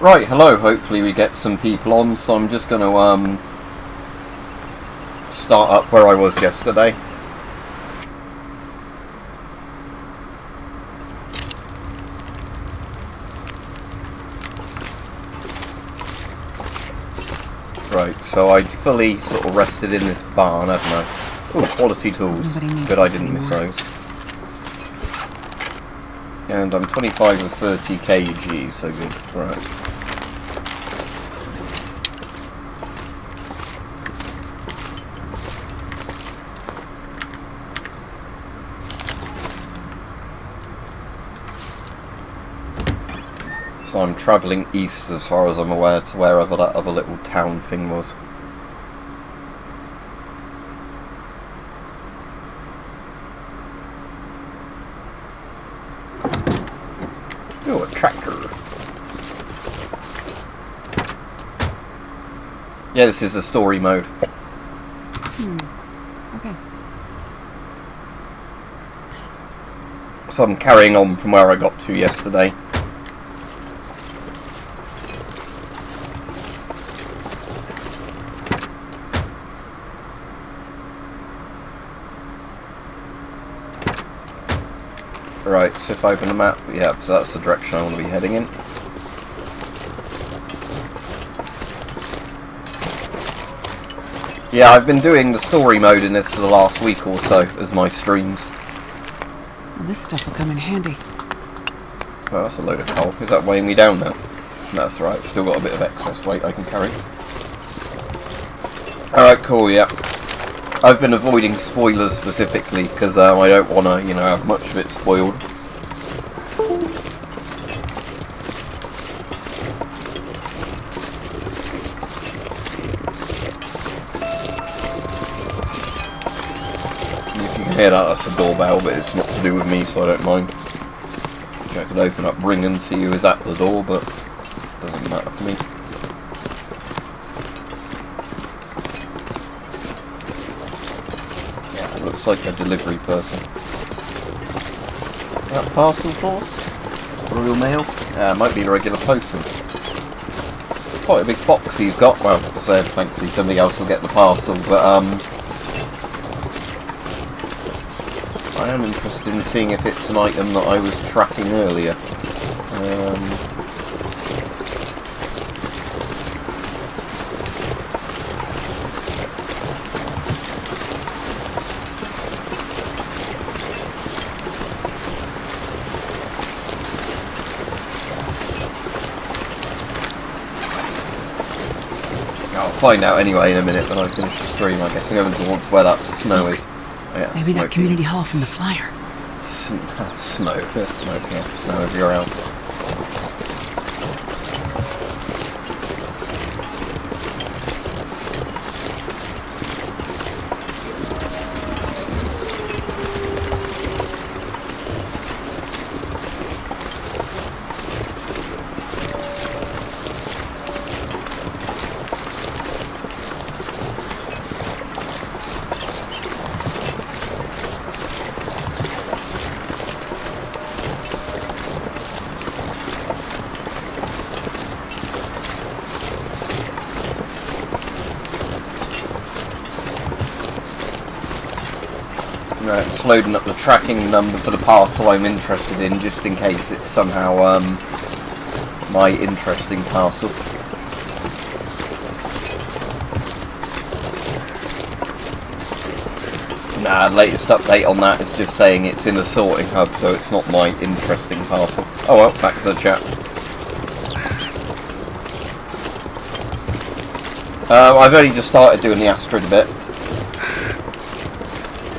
Right, hello, hopefully we get some people on, so I'm just going to start up where I was yesterday. Right, so I fully sort of rested in this barn, haven't I? Oh, quality tools. Good I didn't miss those. And I'm 25 and 30 kg, so good. Right. So I'm travelling east as far as I'm aware to wherever that other little town thing was. Oh, a tractor. Yeah, this is the story mode. Okay. So I'm carrying on from where I got to yesterday. Right, so if I open the map, yeah, so that's the direction I want to be heading in. Yeah, I've been doing the story mode in this for the last week or so as my streams. Well, this stuff will come in handy. Oh, that's a load of coal. Is that weighing me down now? That's right, I've still got a bit of excess weight I can carry. Alright, cool, yeah. I've been avoiding spoilers specifically because I don't want to, have much of it spoiled. If you can hear that, that's a doorbell, but it's not to do with me, so I don't mind. I could open up, ring and see who is at the door, but it doesn't matter for me. Looks like a delivery person. That parcel force? Royal Mail? Might be the regular postman. Quite a big box he's got. Well, as I said, thankfully somebody else will get the parcel, but I am interested in seeing if it's an item that I was tracking earlier. I'll find out anyway in a minute when I finish the stream. I guess I'm going to want to where that snow is. Oh, yeah, maybe that community hall from the flyer. Snow. There's smoke, yeah. Snow everywhere else. Right, just loading up the tracking number for the parcel I'm interested in, just in case it's somehow my interesting parcel. Nah, latest update on that is just saying it's in the sorting hub, so it's not my interesting parcel. Oh well, back to the chat. I've only just started doing the Astrid a bit.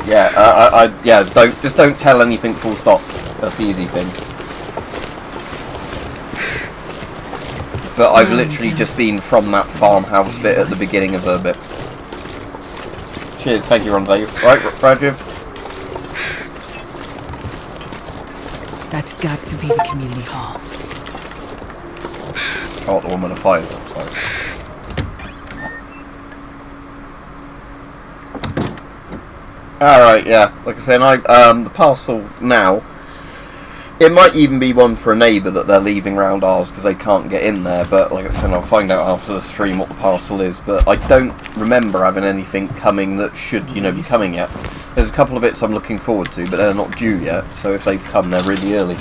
Yeah, don't tell anything full stop. That's the easy thing. But I've literally just been from that farmhouse bit at the beginning of her bit. Cheers, thank you, Rendezvous. Right, Rajiv? That's got to be the community hall. Oh, the one with the fires outside. Alright, yeah. Like I said, the parcel now It might even be one for a neighbour that they're leaving round ours because they can't get in there, but like I said, I'll find out after the stream what the parcel is, but I don't remember having anything coming that should, you know, be coming yet. There's a couple of bits I'm looking forward to, but they're not due yet, so if they've come, they're really early.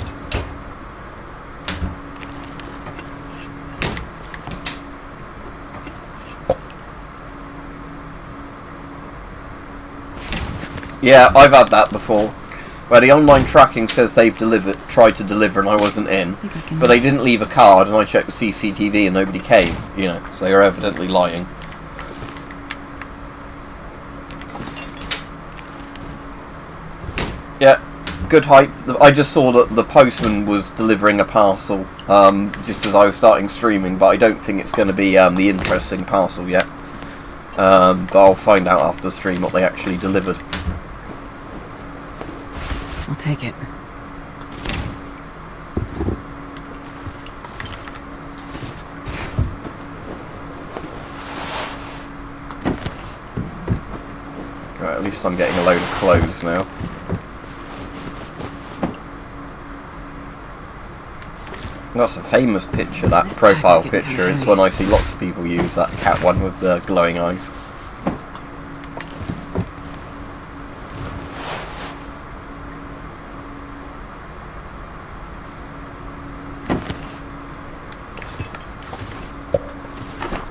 Yeah, I've had that before. Where the online tracking says they've tried to deliver and I wasn't in, but they didn't leave a card and I checked the CCTV and nobody came, you know, so they are evidently lying. Yeah, good hype. I just saw that the postman was delivering a parcel just as I was starting streaming, but I don't think it's going to be the interesting parcel yet. But I'll find out after the stream what they actually delivered. I'll take it. Right, at least I'm getting a load of clothes now. That's a famous picture, that This profile pack is getting picture. kinda It's heavy. one I see lots of people use, that cat one with the glowing eyes.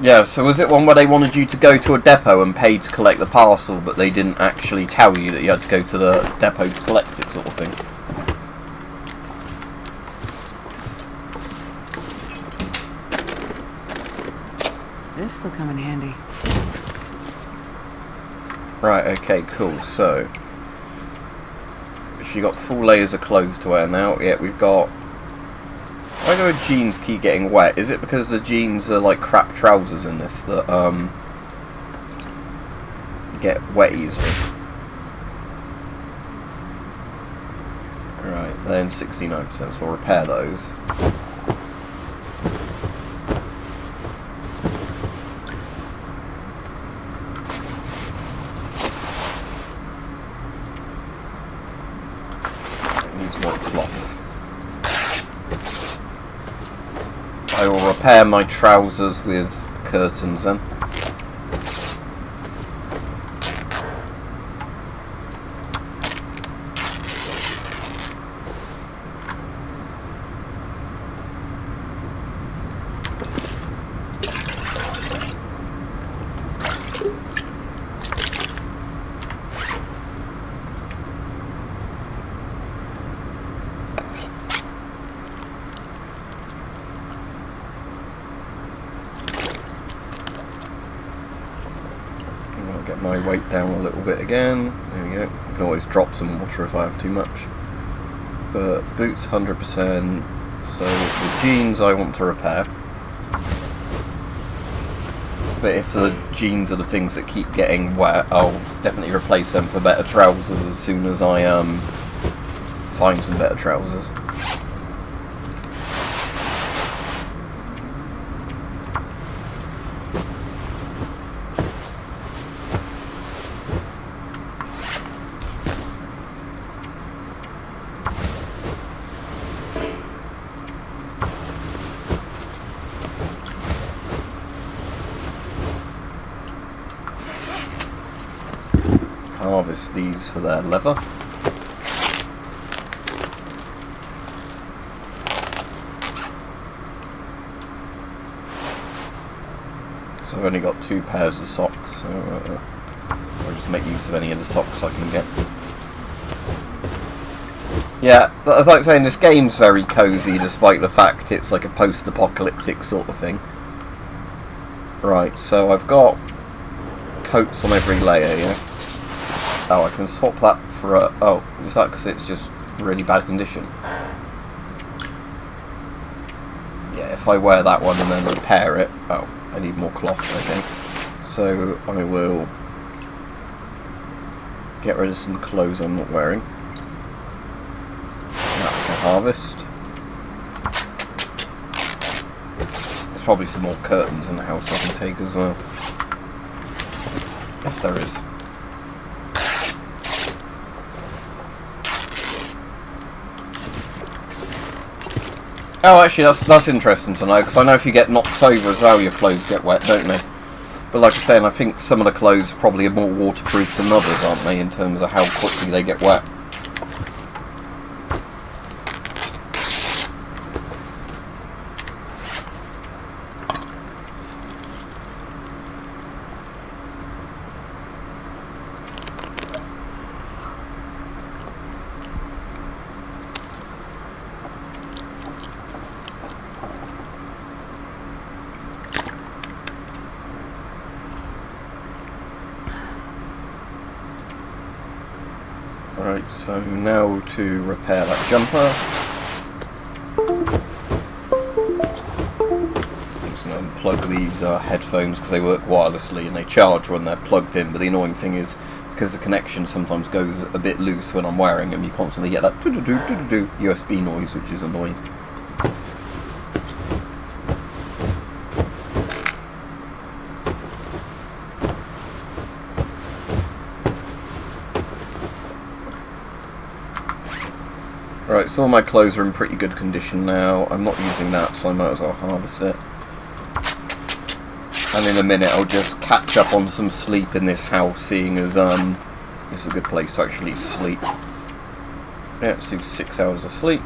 Yeah, so was it one where they wanted you to go to a depot and pay to collect the parcel, but they didn't actually tell you that you had to go to the depot to collect it, sort of thing? This'll come in handy. Right, okay, cool, so... She got full layers of clothes to wear now. Yeah, we've got... Why do her jeans keep getting wet? Is it because the jeans are like crap trousers in this that get wet easily? Right, they're in 69%, so I'll repair those. It needs more cloth. I will repair my trousers with curtains then. Get my weight down a little bit again. There we go. I can always drop some water if I have too much. But boots 100%. So the jeans I want to repair. But if the jeans are the things that keep getting wet, I'll definitely replace them for better trousers as soon as I find some better trousers. Harvest these for their leather. So I've only got 2 pairs of socks, so I'll just make use of any of the socks I can get. Yeah, I was like saying, this game's very cosy despite the fact it's like a post-apocalyptic sort of thing. Right, so I've got coats on every layer, yeah? Oh, I can swap that for a... Oh, is that because it's just really bad condition? Yeah, if I wear that one and then repair it... Oh, I need more cloth, I think. So, I will get rid of some clothes I'm not wearing. That I can harvest. There's probably some more curtains in the house I can take as well. Yes, there is. Oh, actually, that's interesting to know, because I know if you get knocked over as well, your clothes get wet, don't they? But like I said, I think some of the clothes probably are more waterproof than others, aren't they, in terms of how quickly they get wet. Right, so now to repair that jumper. I'm just going to unplug these headphones because they work wirelessly and they charge when they're plugged in, but the annoying thing is, because the connection sometimes goes a bit loose when I'm wearing them, you constantly get that doo-doo-doo-doo-doo USB noise, which is annoying. Right, so all my clothes are in pretty good condition now. I'm not using that, so I might as well harvest it. And in a minute I'll just catch up on some sleep in this house, seeing as this is a good place to actually sleep. Yeah, let's do 6 hours of sleep.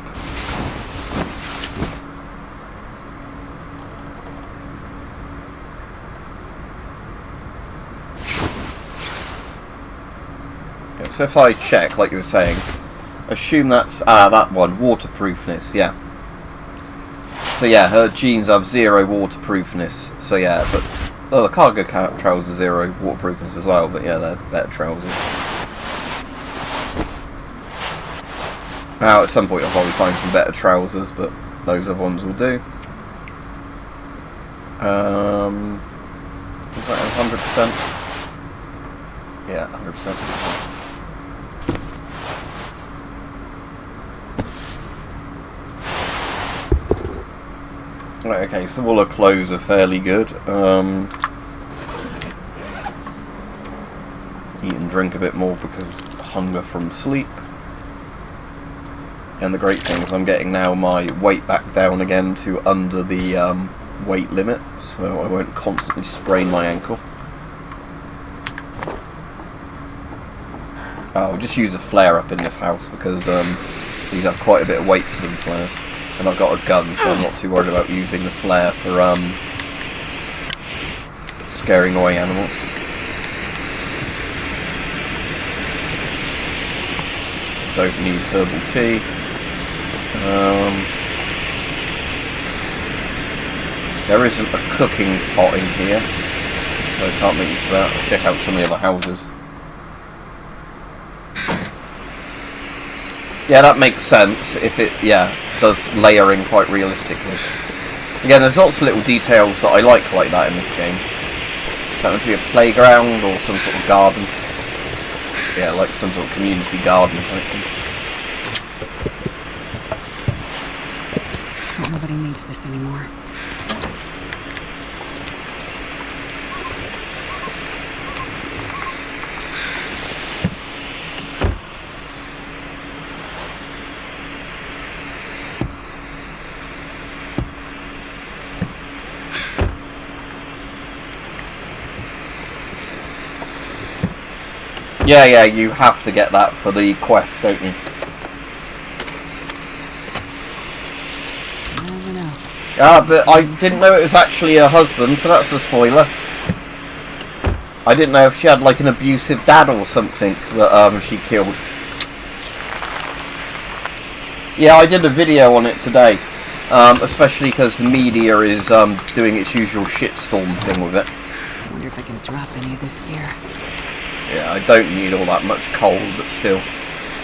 Yeah, so if I check, like you were saying, assume that's, that one, waterproofness, yeah. So yeah, her jeans have 0 waterproofness, so yeah, but the cargo trousers 0 waterproofness as well, but yeah, they're better trousers. Now, at some point I'll probably find some better trousers, but those other ones will do. Is that 100%? Yeah, 100%. Right, okay, so all her clothes are fairly good. Eat and drink a bit more because of hunger from sleep. And the great thing is I'm getting now my weight back down again to under the weight limit, so I won't constantly sprain my ankle. I'll just use a flare up in this house because these have quite a bit of weight to them, flares. And I've got a gun, so I'm not too worried about using the flare for scaring away animals. Don't need herbal tea. There isn't a cooking pot in here, so I can't make use of that. I'll check out some of the other houses. Yeah, that makes sense if it, does layering quite realistically. Again, there's lots of little details that I like that in this game. It's happened to be a playground or some sort of garden. Yeah, like some sort of community garden type thing. Nobody needs this anymore. Yeah, you have to get that for the quest, don't you? I don't know. Ah, but I didn't know it was actually her husband, so that's a spoiler. I didn't know if she had like an abusive dad or something that she killed. Yeah, I did a video on it today, especially because the media is doing its usual shitstorm thing with it. I wonder if I can drop any of this gear. Yeah, I don't need all that much coal, but still,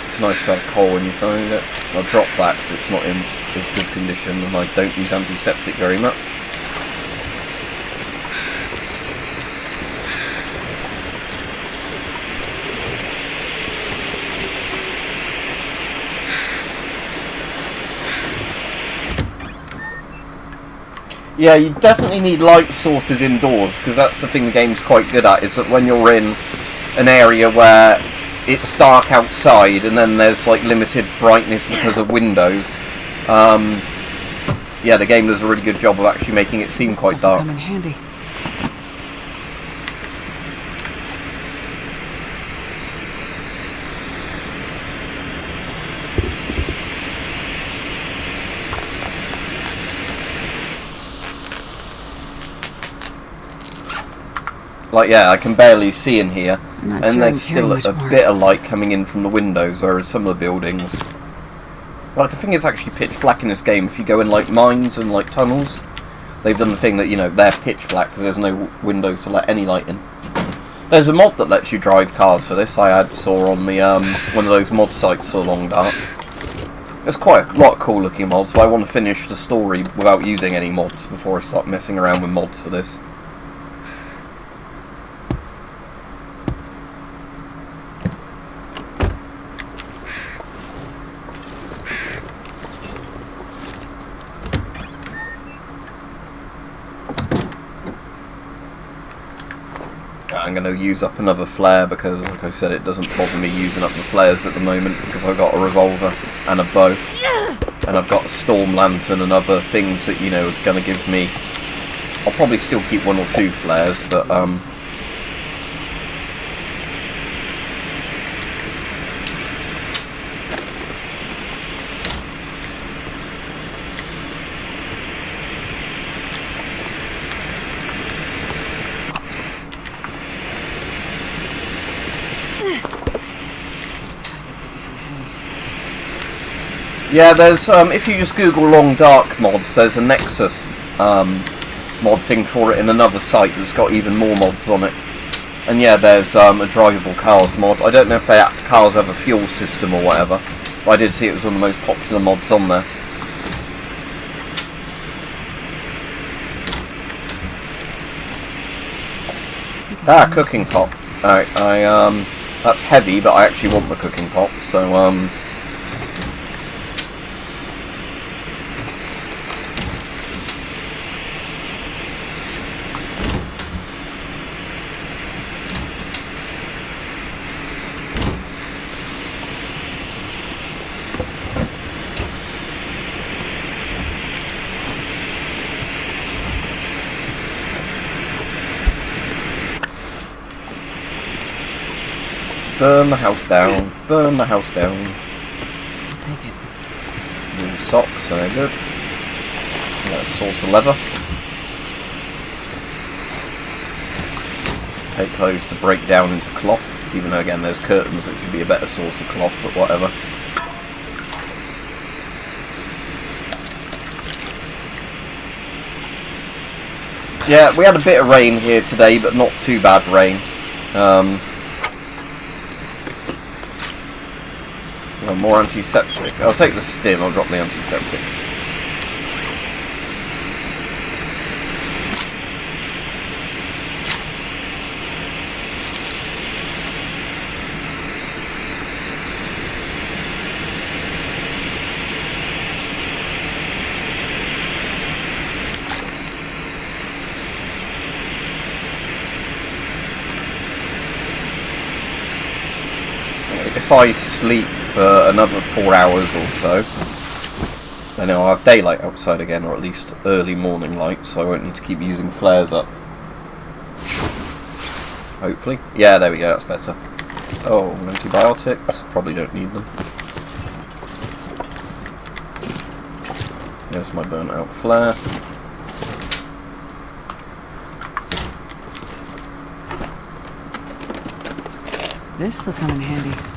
it's nice to have coal when you find it. I'll drop that because it's not in as good condition, and I don't use antiseptic very much. Yeah, you definitely need light sources indoors, because that's the thing the game's quite good at, is that when you're in an area where it's dark outside and then there's like limited brightness because of windows, yeah, the game does a really good job of actually making it seem This quite stuff will dark. come in handy. Like, yeah, I can barely see in here, I'm not and sure there's I can carry still a much more. bit of light coming in from the windows, whereas some of the buildings... Like, I think it's actually pitch black in this game. If you go in, like, mines and, like, tunnels, they've done the thing that, you know, they're pitch black because there's no windows to let any light in. There's a mod that lets you drive cars for this. I saw on the one of those mod sites for Long Dark. There's quite a lot of cool looking mods, but I want to finish the story without using any mods before I start messing around with mods for this. I'm going to use up another flare because, like I said, it doesn't bother me using up the flares at the moment because I've got a revolver and a bow. And I've got a storm lantern and other things that, you know, are going to give me... I'll probably still keep 1 or 2 flares, but, yeah, there's, if you just Google Long Dark mods, there's a Nexus mod thing for it in another site that's got even more mods on it. And yeah, there's a drivable cars mod. I don't know if cars have a fuel system or whatever, but I did see it was one of the most popular mods on there. Ah, cooking pot. Alright, that's heavy, but I actually want the cooking pot, so, burn the house down, burn the house down. I'll take it. New socks, they're good. A source of leather. Take those to break down into cloth, even though again there's curtains which would be a better source of cloth, but whatever. Yeah, we had a bit of rain here today, but not too bad rain. Well, more antiseptic. I'll take the stim, I'll drop the antiseptic. If I sleep for another 4 hours or so, then I'll have daylight outside again, or at least early morning light, so I won't need to keep using flares up. Hopefully. Yeah, there we go, that's better. Oh, antibiotics. Probably don't need them. There's my burnt out flare. This'll come in handy.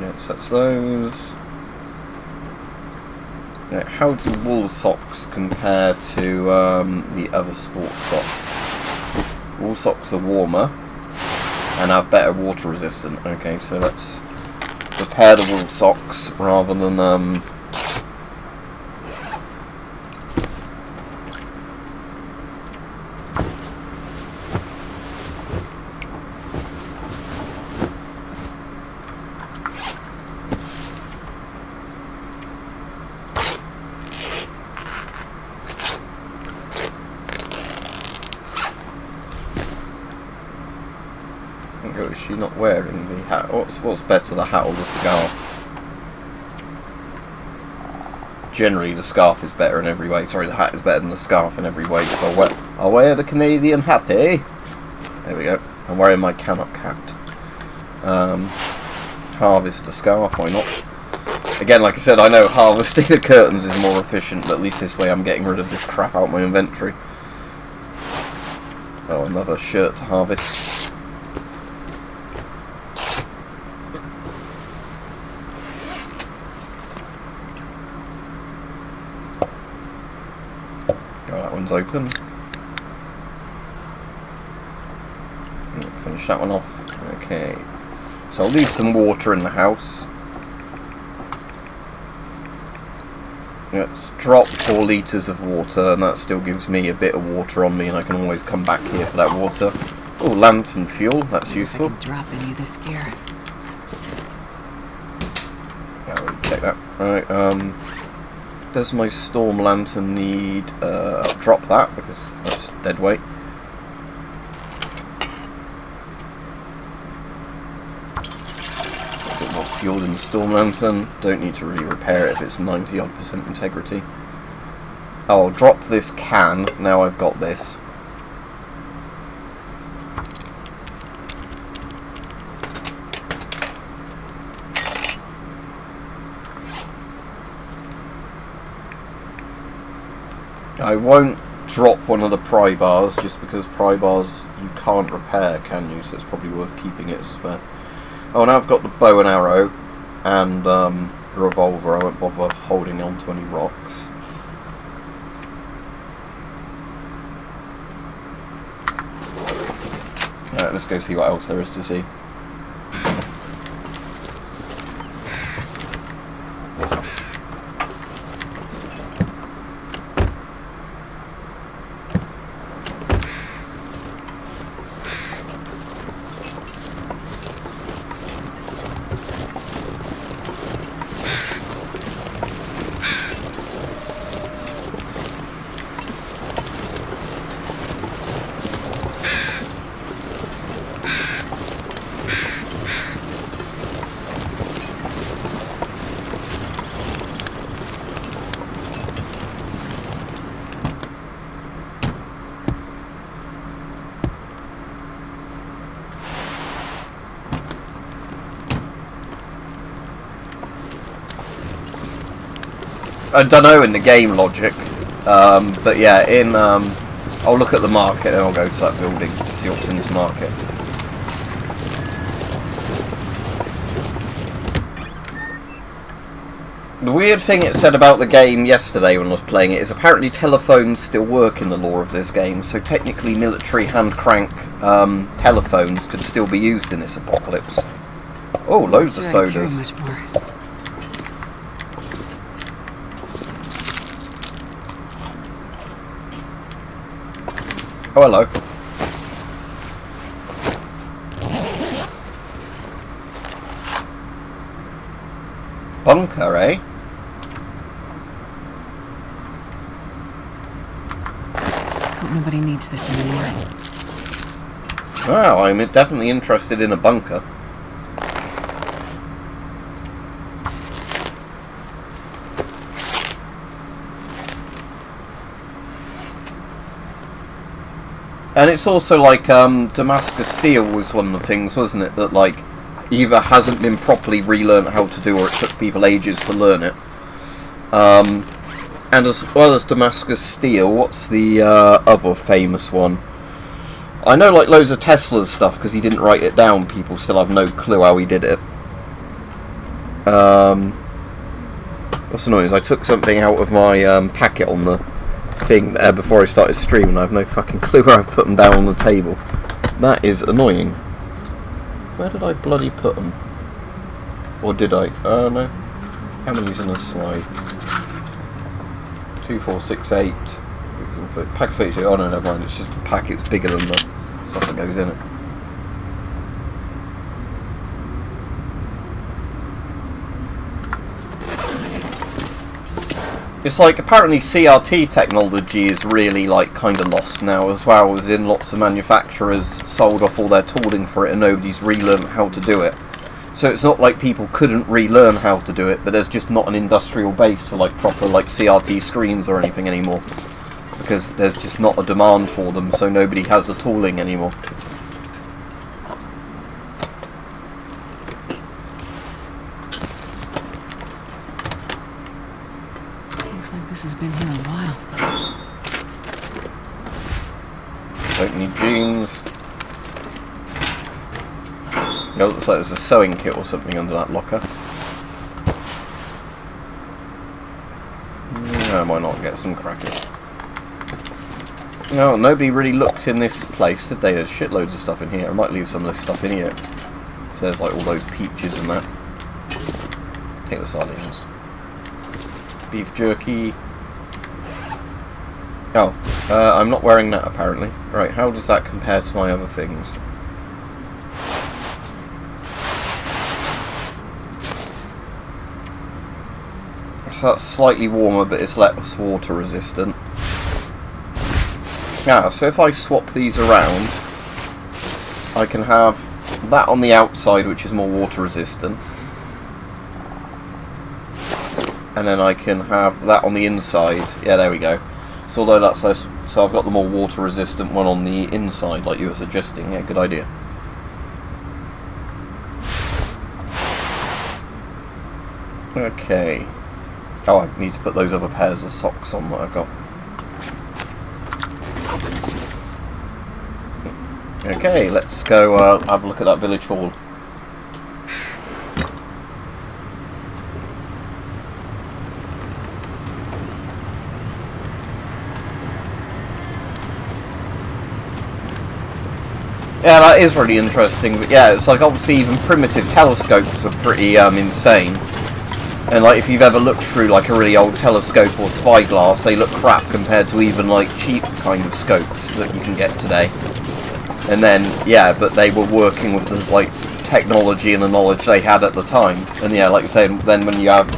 Yes, that's those. Now, how do wool socks compare to the other sports socks? Wool socks are warmer and have better water resistance. Okay, so let's repair the wool socks rather than not wearing the hat. What's better, the hat or the scarf? Generally, the scarf is better in every way. Sorry, the hat is better than the scarf in every way. So I'll wear the Canadian hat, eh? There we go. I'm wearing my Canuck hat. Harvest the scarf, why not? Again, like I said, I know harvesting the curtains is more efficient, but at least this way I'm getting rid of this crap out of my inventory. Oh, another shirt to harvest. Oh, that one's open. Finish that one off. Okay. So I'll leave some water in the house. Let's drop 4 litres of water, and that still gives me a bit of water on me, and I can always come back here for that water. Oh, lantern fuel, that's useful. I can drop any of this gear. I'll take that. Alright, does my storm lantern need... I'll drop that, because that's dead weight. Fuel in the storm lantern. Don't need to really repair it if it's 90-odd% integrity. Oh, I'll drop this can. Now I've got this. I won't drop one of the pry bars just because pry bars you can't repair, can you? So it's probably worth keeping it as spare. Oh, now I've got the bow and arrow and the revolver. I won't bother holding on to any rocks. Alright, let's go see what else there is to see. I don't know in the game logic, but yeah, I'll look at the market and I'll go to that building to see what's in this market. The weird thing it said about the game yesterday when I was playing it is apparently telephones still work in the lore of this game, so technically military hand crank telephones could still be used in this apocalypse. Oh, loads of sodas. Oh, hello. Bunker, eh? Hope nobody needs this anymore. Wow, I'm definitely interested in a bunker. And it's also like Damascus Steel was one of the things, wasn't it, that like either hasn't been properly relearned how to do or it took people ages to learn it. And as well as Damascus Steel, what's the other famous one? I know like loads of Tesla's stuff because he didn't write it down. People still have no clue how he did it. What's annoying is I took something out of my packet on the thing there before I started streaming. I have no fucking clue where I've put them down on the table. That is annoying. Where did I bloody put them? Or did I? No. How many's in a slide? 2, 4, 6, 8. Pack 32. Oh no, never mind. It's just the packet's bigger than the stuff that goes in it. It's like, apparently CRT technology is really, like, kind of lost now, as well as in lots of manufacturers sold off all their tooling for it and nobody's relearned how to do it. So it's not like people couldn't relearn how to do it, but there's just not an industrial base for, like, proper, like, CRT screens or anything anymore. Because there's just not a demand for them, so nobody has the tooling anymore. Looks like this has been here a while. Don't need jeans. It looks like there's a sewing kit or something under that locker. No, why not get some crackers? No, nobody really looked in this place, did they? There's shitloads of stuff in here. I might leave some of this stuff in here. If there's like all those peaches and that. Take the sardines. Beef jerky. Oh, I'm not wearing that apparently. Right, how does that compare to my other things? So that's slightly warmer, but it's less water resistant. Yeah, so if I swap these around, I can have that on the outside, which is more water resistant. And then I can have that on the inside. Yeah, there we go. So although that's less, so I've got the more water resistant one on the inside, like you were suggesting. Yeah, good idea. Okay. Oh, I need to put those other pairs of socks on that I've got. Okay, let's go have a look at that village hall. Yeah, that is really interesting, but yeah, it's like obviously even primitive telescopes are pretty insane. And like if you've ever looked through like a really old telescope or spyglass, they look crap compared to even like cheap kind of scopes that you can get today. And then, yeah, but they were working with the, like, technology and the knowledge they had at the time. And yeah, like you said, then when you have...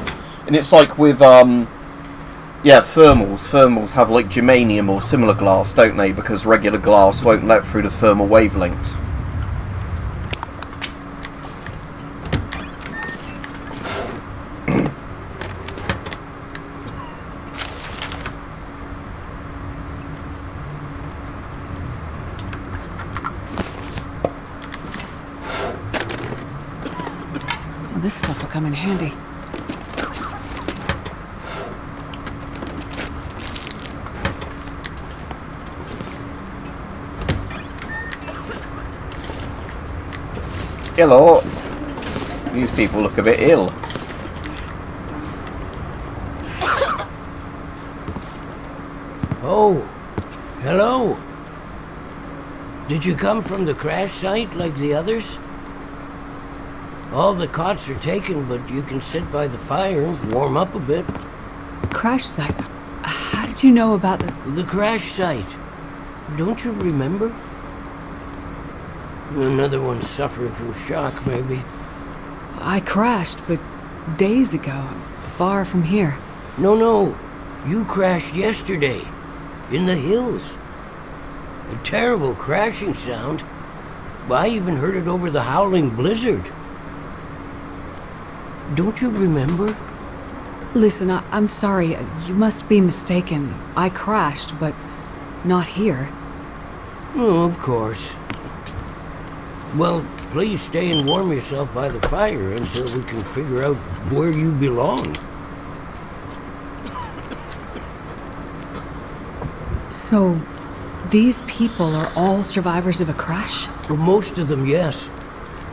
And it's like with, yeah, thermals. Thermals have, like, germanium or similar glass, don't they? Because regular glass won't let through the thermal wavelengths. This stuff will come in handy. Hello. These people look a bit ill. Oh, hello. Did you come from the crash site like the others? All the cots are taken, but you can sit by the fire and warm up a bit. Crash site? How did you know about The crash site. Don't you remember? Another one suffering from shock, maybe. I crashed, but days ago, far from here. No. You crashed yesterday. In the hills. A terrible crashing sound. I even heard it over the howling blizzard. Don't you remember? Listen, I'm sorry. You must be mistaken. I crashed, but not here. Oh, of course. Well, please stay and warm yourself by the fire until we can figure out where you belong. So, these people are all survivors of a crash? For most of them, yes.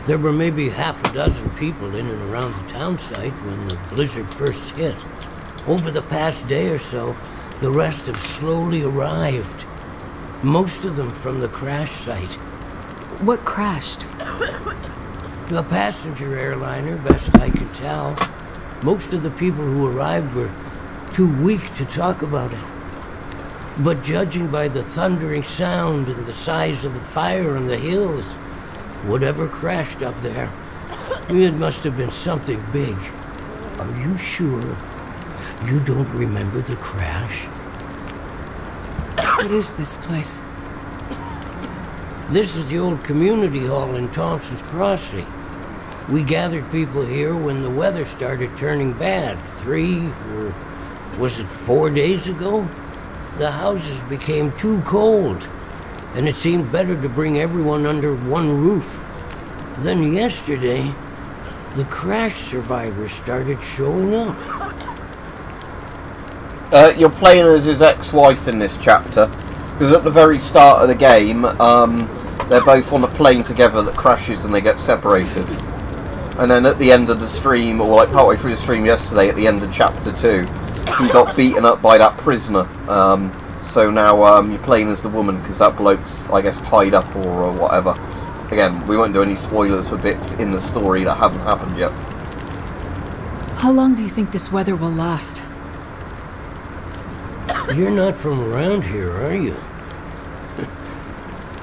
There were maybe half a dozen people in and around the town site when the blizzard first hit. Over the past day or so, the rest have slowly arrived. Most of them from the crash site. What crashed? A passenger airliner, best I could tell. Most of the people who arrived were too weak to talk about it. But judging by the thundering sound and the size of the fire on the hills, whatever crashed up there, it must have been something big. Are you sure? You don't remember the crash? What is this place? This is the old community hall in Thompson's Crossing. We gathered people here when the weather started turning bad. 4 days ago? The houses became too cold, and it seemed better to bring everyone under one roof. Then yesterday, the crash survivors started showing up. You're playing as his ex-wife in this chapter, because at the very start of the game, they're both on a plane together that crashes and they get separated. And then at the end of the stream, or like partway through the stream yesterday, at the end of chapter 2, he got beaten up by that prisoner. So now you're playing as the woman, because that bloke's, I guess, tied up or whatever. Again, we won't do any spoilers for bits in the story that haven't happened yet. How long do you think this weather will last? You're not from around here, are you?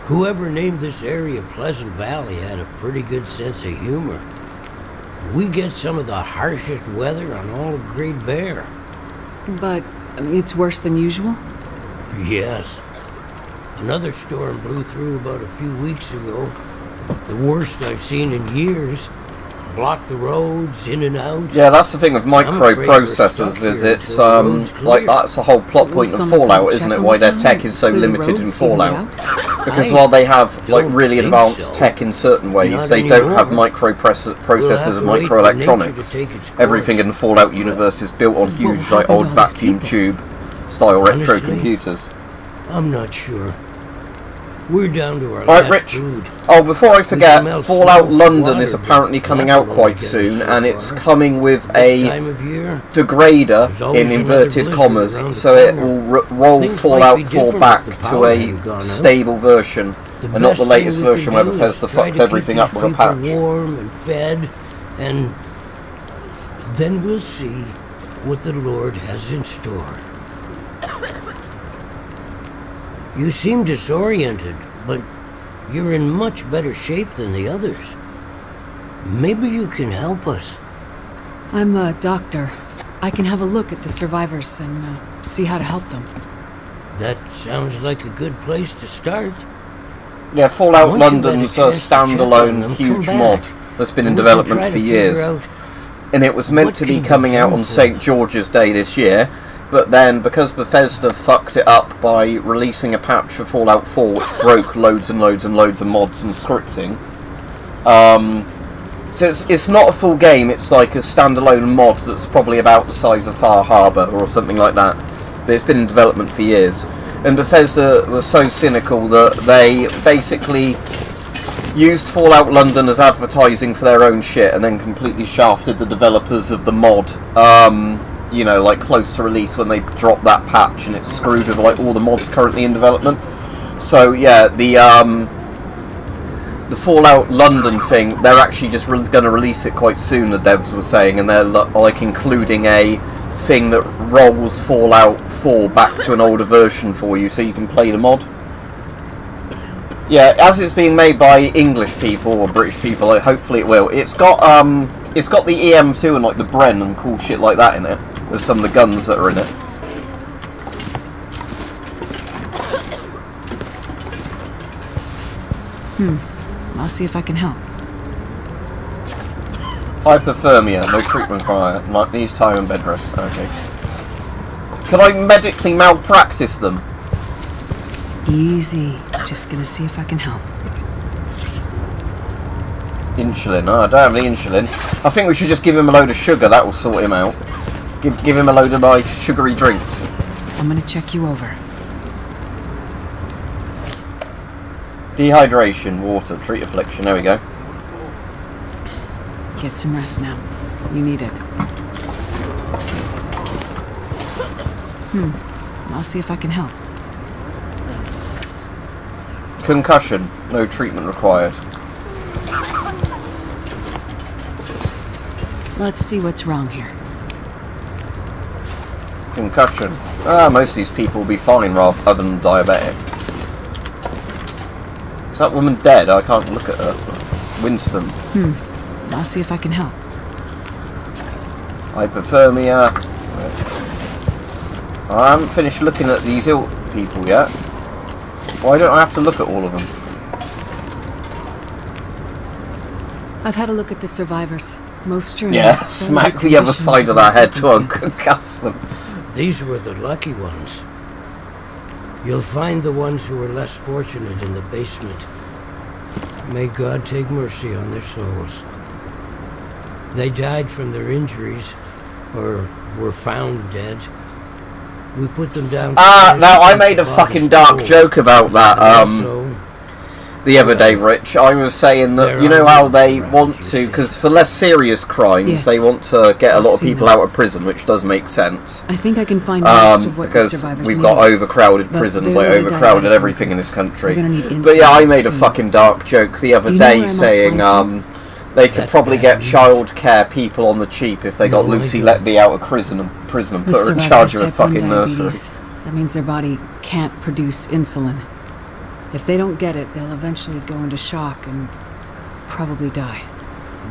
Whoever named this area Pleasant Valley had a pretty good sense of humor. We get some of the harshest weather on all of Great Bear. But it's worse than usual? Yes. Another storm blew through about a few weeks ago. The worst I've seen in years. Blocked the roads, in and out. Yeah, that's the thing with microprocessors, is it's, like, that's the whole plot point of Fallout, isn't it? Why their tech is so limited in Fallout. Because while they have, like, really advanced tech in certain ways, they don't have microprocessors and microelectronics. Everything in the Fallout universe is built on huge, like, old vacuum tube style retro computers. I'm not sure. We're down to our Alright, last Rich. food. Oh, before I forget, Fallout London is apparently coming out quite soon, and it's coming with a degrader, in inverted commas, so it will roll Fallout 4 back to a stable version, and not the latest version where Bethesda fucked everything up with a patch. Warm and fed, and then we'll see what the Lord has in store. You seem disoriented, but you're in much better shape than the others. Maybe you can help us. I'm a doctor. I can have a look at the survivors and see how to help them. That sounds like a good place to start. Yeah, Fallout London's a standalone huge mod that's been in development for years. And it was meant to be coming out on St. George's Day this year. But then, because Bethesda fucked it up by releasing a patch for Fallout 4, which broke loads and loads and loads of mods and scripting, so it's not a full game, it's like a standalone mod that's probably about the size of Far Harbor or something like that. But it's been in development for years. And Bethesda was so cynical that they basically used Fallout London as advertising for their own shit, and then completely shafted the developers of the mod. You know, like close to release when they dropped that patch, and it's screwed with like all the mods currently in development. So yeah, the Fallout London thing, they're actually just going to release it quite soon, the devs were saying, and they're like including a thing that rolls Fallout 4 back to an older version for you, so you can play the mod. Yeah, as it's being made by English people or British people, hopefully it will. It's got the EM2 and like the Bren and cool shit like that in it. There's some of the guns that are in it. I'll see if I can help. Hypothermia, no treatment required. Needs time and bed rest. Okay. Can I medically malpractice them? Easy. Just gonna see if I can help. Insulin. Oh, I don't have any insulin. I think we should just give him a load of sugar. That will sort him out. Give him a load of nice sugary drinks. I'm gonna check you over. Dehydration, water, treat affliction. There we go. Get some rest now. You need it. I'll see if I can help. Concussion, no treatment required. Let's see what's wrong here. Concussion. Most of these people will be fine rather than diabetic. Is that woman dead? I can't look at her. Winston. I'll see if I can help. Hypothermia. I haven't finished looking at these ill people yet. Why don't I have to look at all of them? I've had a look at the survivors. Most are in Yeah, fairly smack good the other condition side of given their the head to circumstances. unconcuss them. These were the lucky ones. You'll find the ones who were less fortunate in the basement. May God take mercy on their souls. They died from their injuries, or were found dead. We put them down. Now I made a fucking dark joke about that the other day, Rich. I was saying that, you know how they want to, because for less serious crimes, Yes. they want to get a lot of I've seen people that. out of prison, which does make sense. I think I can find most of what the Because survivors we've need. got overcrowded But prisons, there like is a overcrowded diet. everything in this country. We're gonna need But yeah, I insight made a soon. fucking dark joke the other Do you know where I day might saying find they could That's probably bad get news. child care people on the cheap if they got No, I Lucy don't. Letby out of prison and The put her in survivors charge of a type 1 fucking nursery. diabetes. That means their body can't produce insulin. If they don't get it, they'll eventually go into shock and probably die.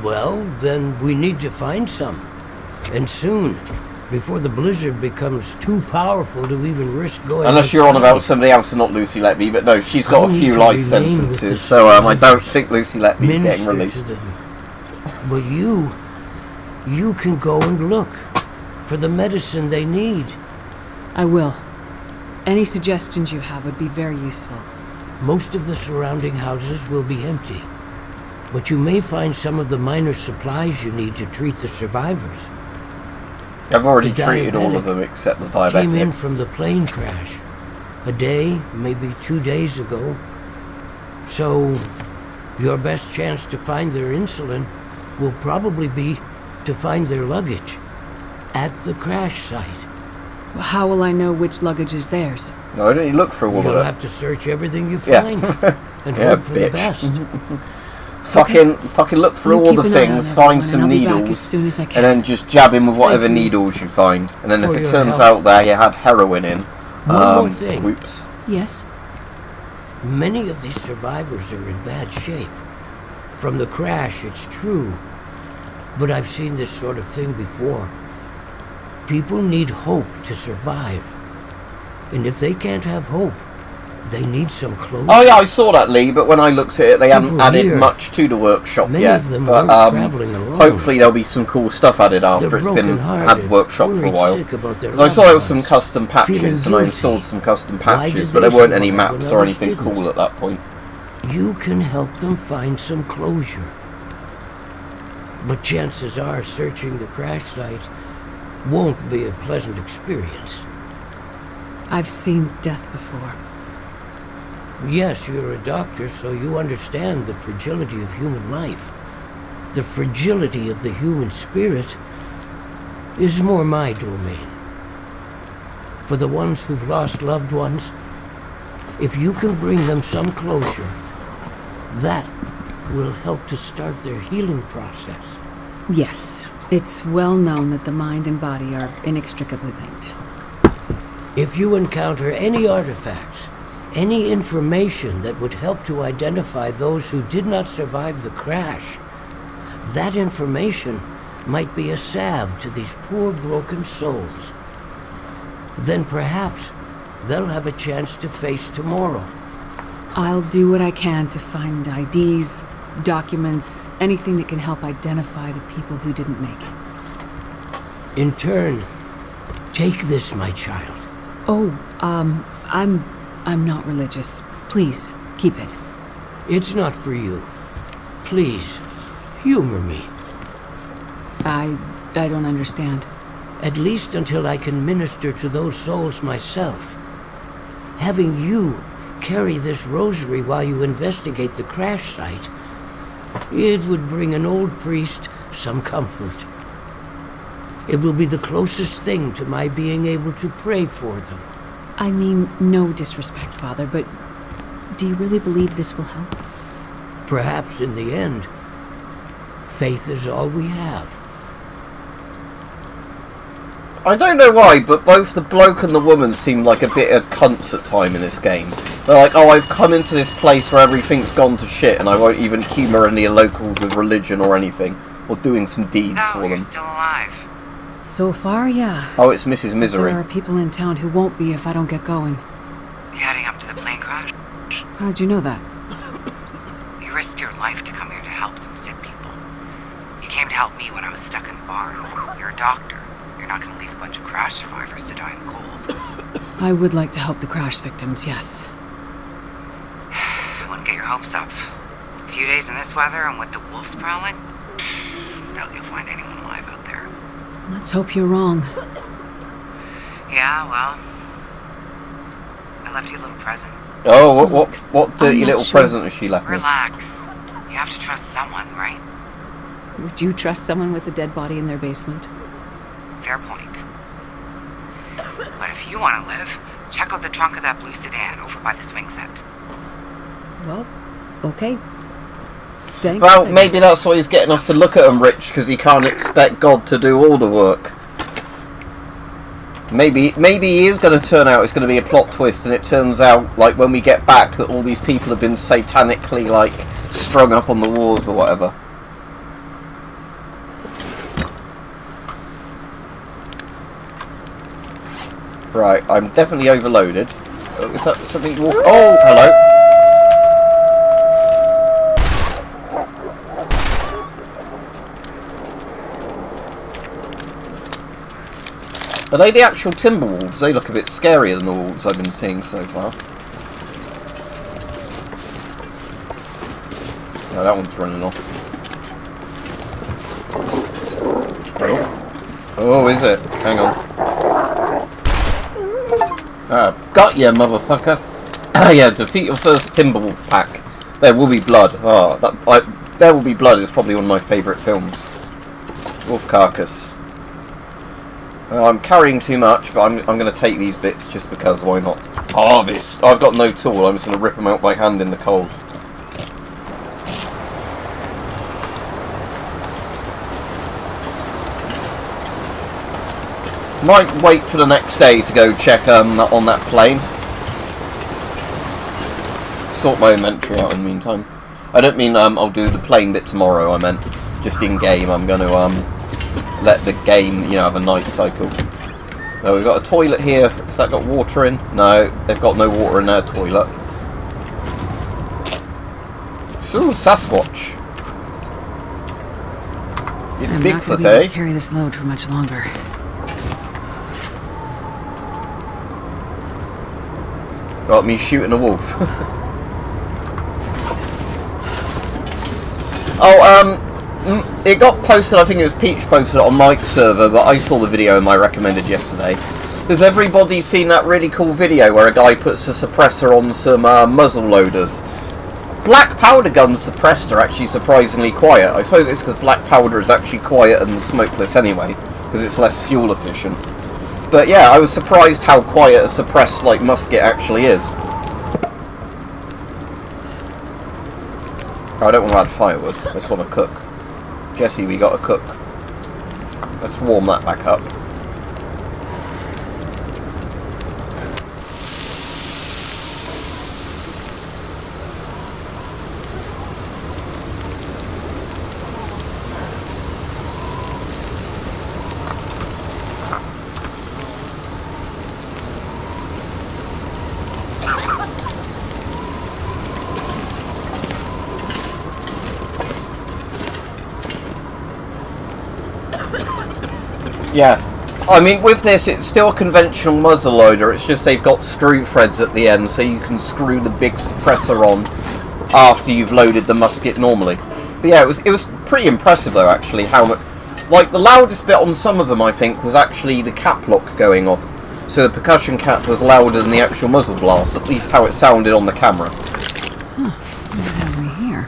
Well, then we need to find some. And soon, before the blizzard becomes too powerful to even risk going Unless you're on outside. about somebody else and not Lucy Letby, but no, she's got I a need few to life remain with the sentences, so I don't survivors. think Lucy Letby's getting Minister released. to them. But you can go and look for the medicine they need. I will. Any suggestions you have would be very useful. Most of the surrounding houses will be empty, but you may find some of the minor supplies you need to treat the survivors. I've already The treated all diabetic of them except the Came in diabetic. from the plane crash a day, maybe 2 days ago. So your best chance to find their insulin will probably be to find their luggage at the crash site. How will I know which luggage is theirs? No, I don't look through all You'll of it. have to search everything you Yeah. find and Yeah, hope for the bitch. best. Fucking look through You all keep the an eye on things, everyone, find some and I'll be back needles, as soon as I and can. then just jab him with whatever Thank you needles you find. And then if for it your turns help. out there you had heroin in, One more thing. whoops. Yes? Many of these survivors are in bad shape. From the crash, it's true. But I've seen this sort of thing before. People need hope to survive. And if they can't have hope, they need some closure. Oh yeah, I saw that, Lee, but when I looked at it, they hadn't People added here, much to the workshop many yet. of them But weren't traveling alone. hopefully there'll be some cool stuff added after They're it's been broken-hearted, had workshop for a worried while. sick about their Because I saw there was some loved ones, custom patches, feeling and I guilty. installed some custom Why patches, did but they there weren't any survive when maps or others anything didn't? cool at that point. You can help them find some closure. But chances are searching the crash site won't be a pleasant experience. I've seen death before. Yes, you're a doctor, so you understand the fragility of human life. The fragility of the human spirit is more my domain. For the ones who've lost loved ones, if you can bring them some closure, that will help to start their healing process. Yes. It's well known that the mind and body are inextricably linked. If you encounter any artifacts, any information that would help to identify those who did not survive the crash, that information might be a salve to these poor broken souls. Then perhaps they'll have a chance to face tomorrow. I'll do what I can to find IDs, documents, anything that can help identify the people who didn't make it. In turn, take this, my child. Oh, I'm not religious. Please, keep it. It's not for you. Please, humor me. I don't understand. At least until I can minister to those souls myself. Having you carry this rosary while you investigate the crash site, it would bring an old priest some comfort. It will be the closest thing to my being able to pray for them. I mean, no disrespect, Father, but do you really believe this will help? Perhaps in the end, faith is all we have. I don't know why, but both the bloke and the woman seem like a bit of cunts at time in this game. They're like, oh, I've come into this place where everything's gone to shit and I won't even humour any locals with religion or anything, or doing some deeds So, for you're them. still alive. So far, yeah. Oh, it's Mrs. But Misery. there are people in town who won't be if I don't get going. You heading up to the plane crash? How'd you know that? You risked your life to come here to help some sick people. You came to help me when I was stuck in the barn. You're a doctor. You're not going to leave a bunch of crash survivors to die in the cold. I would like to help the crash victims, yes. I wouldn't get your hopes up. A few days in this weather and with the wolves prowling, doubt you'll find anyone alive out there. Let's hope you're wrong. Yeah, well, I left you a little present. Oh, what dirty not little sure. present has she left me? Relax. You have to trust someone, right? Would you trust someone with a dead body in their basement? Fair point. But if you want to live, check out the trunk of that blue sedan over by the swing set. Well, okay. Thanks. Well, I maybe guess. that's why he's getting us to look at him, Rich, because he can't expect God to do all the work. Maybe he is going to turn out it's going to be a plot twist, and it turns out, like, when we get back, that all these people have been satanically, like, strung up on the walls or whatever. Right, I'm definitely overloaded. Oh, is that something? Oh, hello. Are they the actual timber wolves? They look a bit scarier than the wolves I've been seeing so far. Oh, that one's running off. Oh, is it? Hang on. Got ya, motherfucker. Yeah, defeat your first Timberwolf pack. There will be blood. There Will Be Blood is probably one of my favourite films. Wolf carcass. I'm carrying too much, but I'm going to take these bits just because, why not? Harvest! I've got no tool, I'm just going to rip them out by hand in the cold. Might wait for the next day to go check on that plane. Sort my inventory out in the meantime. I don't mean I'll do the plane bit tomorrow, I meant just in game. I'm going to let the game, have a night cycle. So we've got a toilet here. Has that got water in? No, they've got no water in their toilet. So Sasquatch. It's I'm not Bigfoot, gonna be able eh? to carry this load for much longer. Got me shooting a wolf. It got posted, I think it was Peach posted it on Mike's server, but I saw the video and I recommended yesterday. Has everybody seen that really cool video where a guy puts a suppressor on some muzzle loaders? Black powder guns suppressed are actually surprisingly quiet. I suppose it's because black powder is actually quiet and smokeless anyway, because it's less fuel efficient. But yeah, I was surprised how quiet a suppressed musket actually is. I don't want to add firewood, I just want to cook. Jesse, we got to cook. Let's warm that back up. Yeah, I mean with this it's still a conventional muzzle loader, it's just they've got screw threads at the end so you can screw the big suppressor on after you've loaded the musket normally. But yeah, it was pretty impressive though actually how much, the loudest bit on some of them I think was actually the cap lock going off. So the percussion cap was louder than the actual muzzle blast, at least how it sounded on the camera. Huh. What have we here?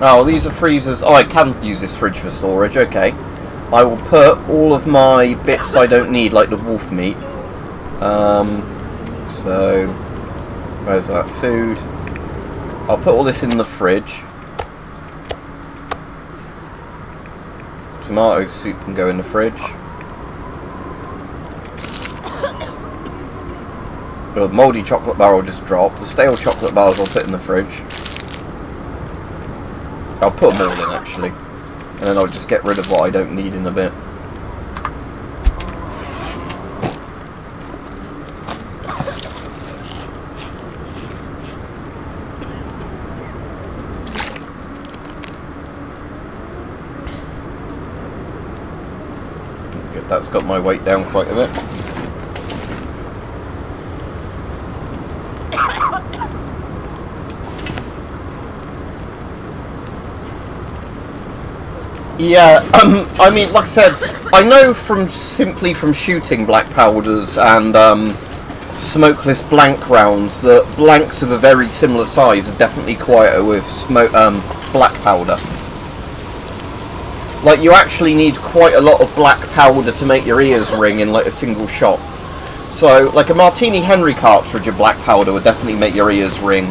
Oh, these are freezers. Oh, I can use this fridge for storage, okay. I will put all of my bits I don't need, like the wolf meat. So, where's that? Food. I'll put all this in the fridge. Tomato soup can go in the fridge. The mouldy chocolate bar will just drop. The stale chocolate bars I'll put in the fridge. I'll put them all in actually. and then I'll just get rid of what I don't need in a bit. Good, that's got my weight down quite a bit. Yeah, I mean, like I said, I know simply from shooting black powders and smokeless blank rounds that blanks of a very similar size are definitely quieter with black powder. Like, you actually need quite a lot of black powder to make your ears ring in like a single shot. So, like a Martini Henry cartridge of black powder would definitely make your ears ring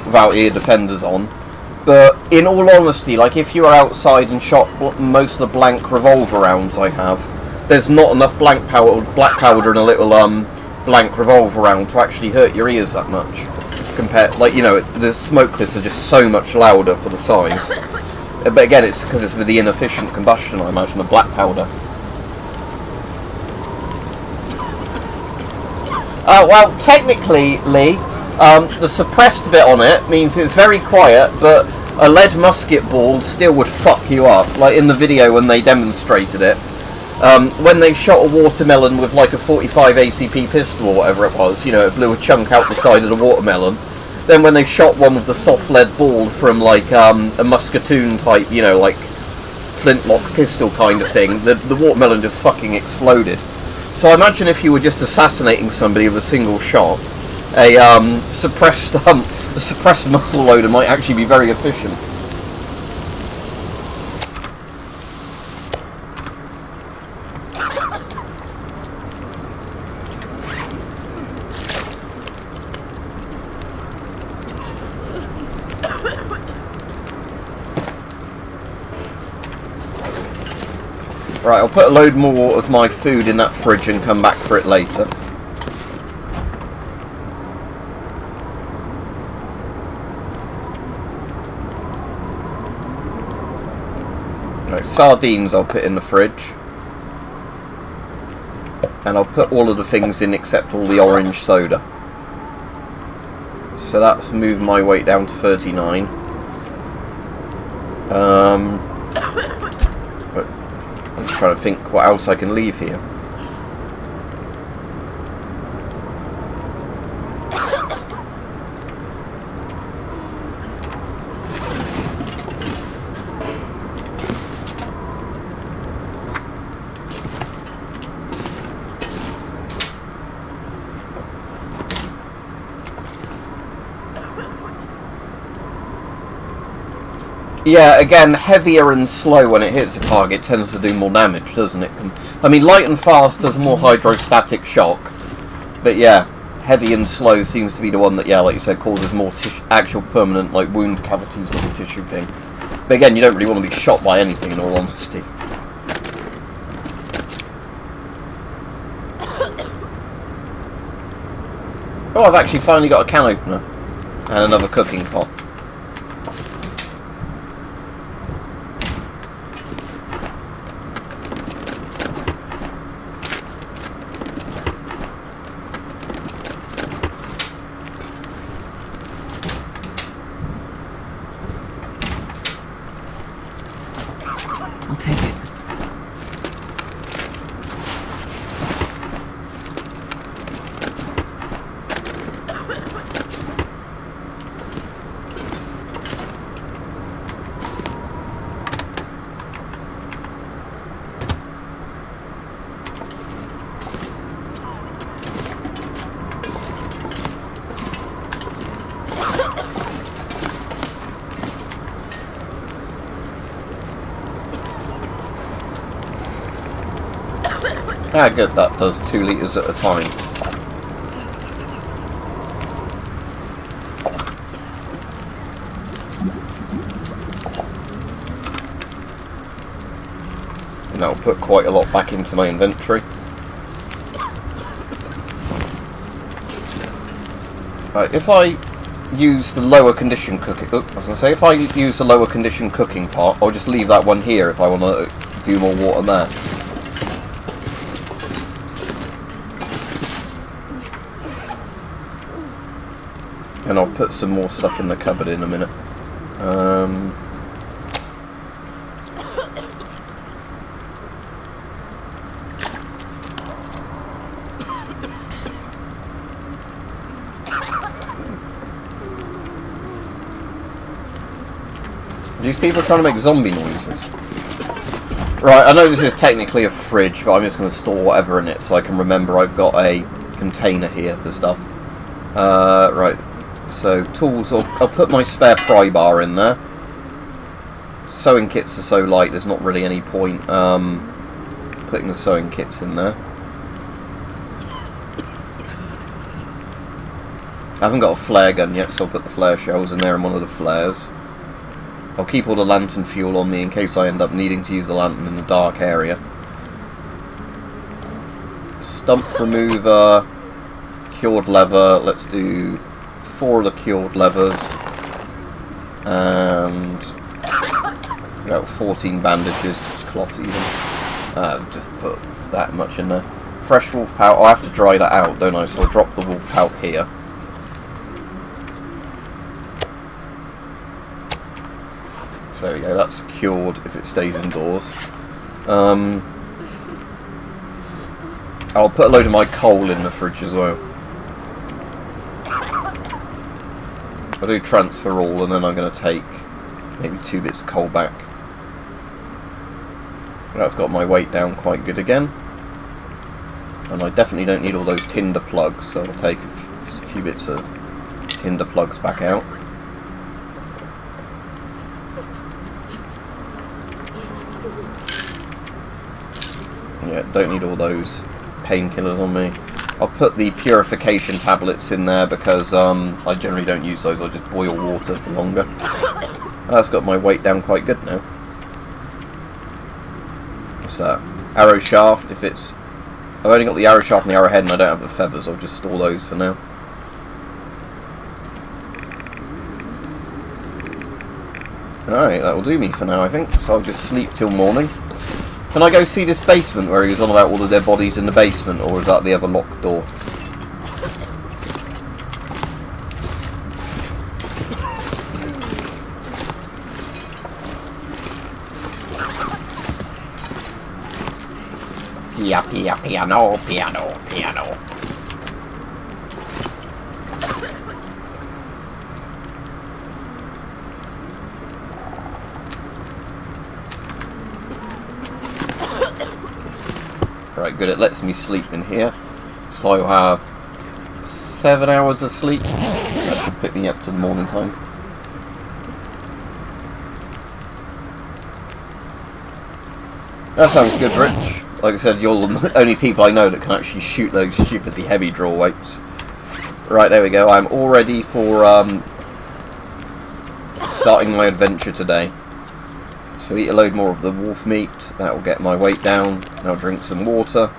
without ear defenders on. But in all honesty, like if you are outside and shot most of the blank revolver rounds I have, there's not enough black powder in a little blank revolver round to actually hurt your ears that much. Compared, like, you know, the smokeless are just so much louder for the size. But again, it's because it's with the inefficient combustion, I imagine, of black powder. Well, technically, Lee, the suppressed bit on it means it's very quiet, but a lead musket ball still would fuck you up. Like in the video when they demonstrated it, when they shot a watermelon with like a 45 ACP pistol or whatever it was, you know, it blew a chunk out the side of the watermelon. Then when they shot one with the soft lead ball from like a musketoon type, you know, like flintlock pistol kind of thing, the watermelon just fucking exploded. So imagine if you were just assassinating somebody with a single shot. A suppressed muzzle loader might actually be very efficient. Right, I'll put a load more of my food in that fridge and come back for it later. Right, sardines I'll put in the fridge. And I'll put all of the things in except all the orange soda. So that's moved my weight down to 39. I'm just trying to think what else I can leave here. Yeah, again, heavier and slow when it hits the target tends to do more damage, doesn't it? I mean, light and fast does more hydrostatic shock. But yeah, heavy and slow seems to be the one that, yeah, like you said, causes more actual permanent, like, wound cavities little tissue thing. But again, you don't really want to be shot by anything, in all honesty. Oh, I've actually finally got a can opener. And another cooking pot. I'll take it. Ah, good, that does 2 litres at a time. And that'll put quite a lot back into my inventory. Right, if I use the lower condition cooking... I was going to say, if I use the lower condition cooking pot, I'll just leave that one here if I want to do more water there. And I'll put some more stuff in the cupboard in a minute. These people are trying to make zombie noises. Right, I know this is technically a fridge, but I'm just going to store whatever in it so I can remember I've got a container here for stuff. Right, so tools, I'll put my spare pry bar in there. Sewing kits are so light, there's not really any point putting the sewing kits in there. I haven't got a flare gun yet, so I'll put the flare shells in there and one of the flares. I'll keep all the lantern fuel on me in case I end up needing to use the lantern in the dark area. Stump remover, cured leather, let's do 4 of the cured levers, and about 14 bandages, just cloth even. Just put that much in there. Fresh wolf pout, I'll have to dry that out, don't I? So I'll drop the wolf pout here. So there we go, that's cured if it stays indoors. I'll put a load of my coal in the fridge as well. I'll do transfer all and then I'm going to take maybe 2 bits of coal back. That's got my weight down quite good again. And I definitely don't need all those tinder plugs, so I'll take just a few bits of tinder plugs back out. Yeah, don't need all those painkillers on me. I'll put the purification tablets in there because I generally don't use those. I'll just boil water for longer. That's got my weight down quite good now. What's that? Arrow shaft. If it's... I've only got the arrow shaft and the arrowhead and I don't have the feathers. I'll just store those for now. Alright, that will do me for now, I think. So I'll just sleep till morning. Can I go see this basement where he was on about all of their bodies in the basement, or is that the other locked door? Piano, piano, piano. Right, good, it lets me sleep in here. So I'll have 7 hours of sleep. That should pick me up to the morning time. That sounds good, Rich. Like I said, you're the only people I know that can actually shoot those stupidly heavy draw weights. Right, there we go. I'm all ready for starting my adventure today. So eat a load more of the wolf meat, that will get my weight down. Now drink some water.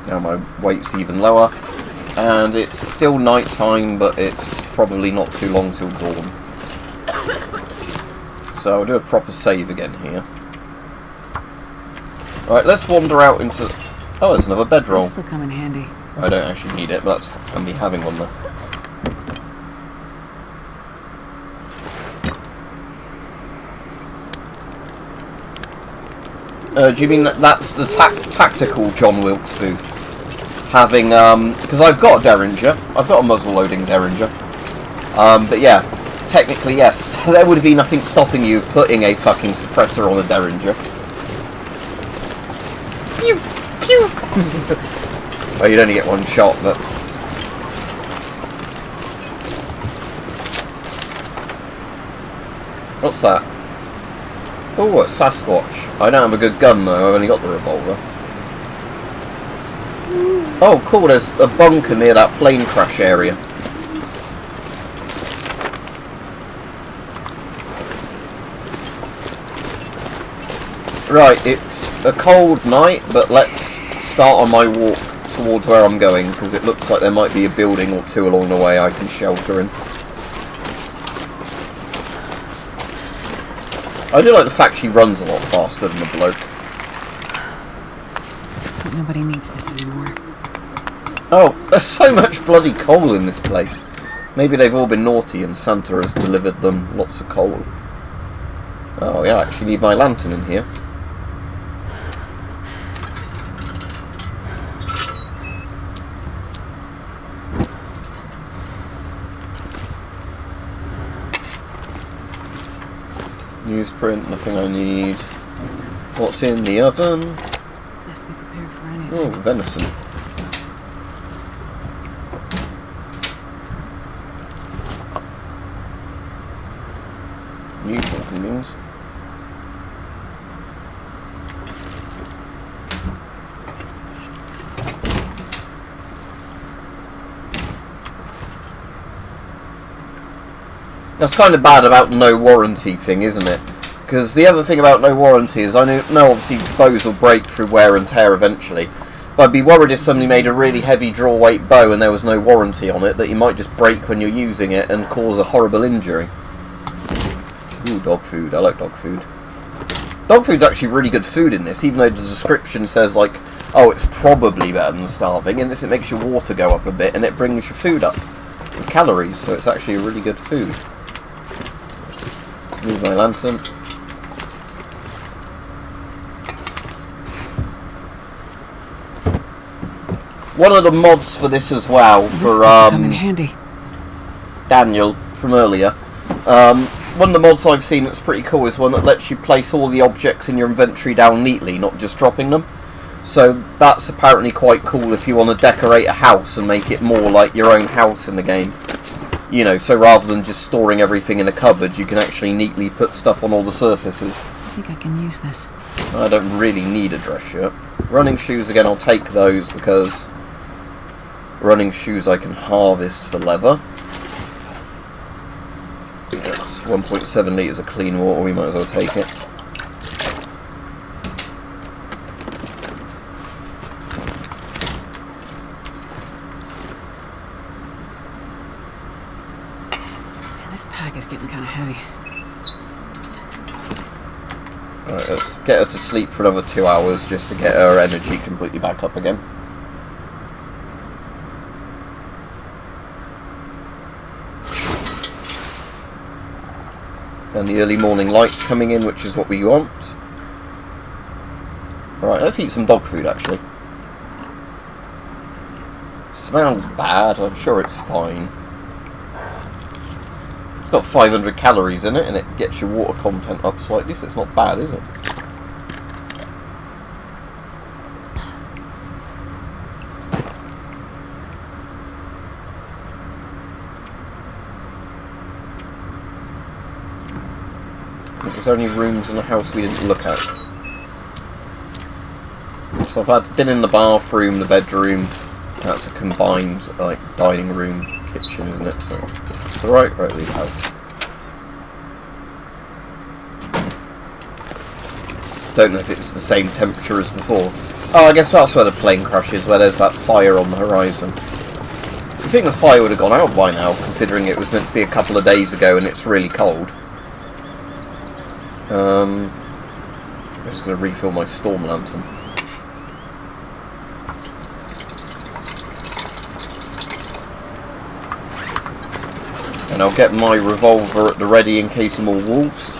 Now my weight's even lower. And it's still night time, but it's probably not too long till dawn. So I'll do a proper save again here. Alright, let's wander out into... Oh, there's another bedroll. This will come in handy. I don't actually need it, but that's handy having one though. Do you mean that's the tactical John Wilkes booth? Having, because I've got a Derringer. I've got a muzzle-loading Derringer. But yeah, technically yes, there would be nothing stopping you putting a fucking suppressor on a Derringer. Pew! Pew! Well, you'd only get one shot, but... What's that? Oh, a Sasquatch. I don't have a good gun though, I've only got the revolver. Oh cool, there's a bunker near that plane crash area. Right, it's a cold night, but let's start on my walk towards where I'm going, because it looks like there might be a building or two along the way I can shelter in. I do like the fact she runs a lot faster than the bloke. But nobody needs this anymore. Oh, there's so much bloody coal in this place. Maybe they've all been naughty and Santa has delivered them lots of coal. Oh yeah, I actually need my lantern in here. Newsprint, nothing I need. What's in the oven? Best be prepared for anything. Oh, venison. New means. That's kind of bad about no warranty thing, isn't it? Because the other thing about no warranty is I know obviously bows will break through wear and tear eventually, but I'd be worried if somebody made a really heavy draw weight bow and there was no warranty on it, that you might just break when you're using it and cause a horrible injury. Ooh, dog food. I like dog food. Dog food's actually really good food in this, even though the description says, like, oh, it's probably better than starving. In this it makes your water go up a bit and it brings your food up in calories, so it's actually a really good food. Let's move my lantern. One of the mods for this as well, This for could come in handy. Daniel from earlier, one of the mods I've seen that's pretty cool is one that lets you place all the objects in your inventory down neatly, not just dropping them. So that's apparently quite cool if you want to decorate a house and make it more like your own house in the game. You know, so rather than just storing everything in a cupboard, you can actually neatly put stuff on all the surfaces. I think I can use this. I don't really need a dress shirt. Running shoes, again, I'll take those because running shoes I can harvest for leather. It's 1.7 litres of clean water, we might as well take it. Man, this pack is getting kind of heavy. Alright, let's get her to sleep for another 2 hours just to get her energy completely back up again. And the early morning light's coming in, which is what we want. Alright, let's eat some dog food actually. Smells bad, I'm sure it's fine. It's got 500 calories in it and it gets your water content up slightly, so it's not bad, is it? Is there any rooms in the house we didn't look at? So I've been in the bathroom, the bedroom. That's a combined like dining room, kitchen, isn't it? So it's alright, right, leave the house. Don't know if it's the same temperature as before. Oh, I guess that's where the plane crashes, where there's that fire on the horizon. You think the fire would have gone out by now, considering it was meant to be a couple of days ago and it's really cold. I'm just going to refill my storm lantern. And I'll get my revolver at the ready in case of more wolves.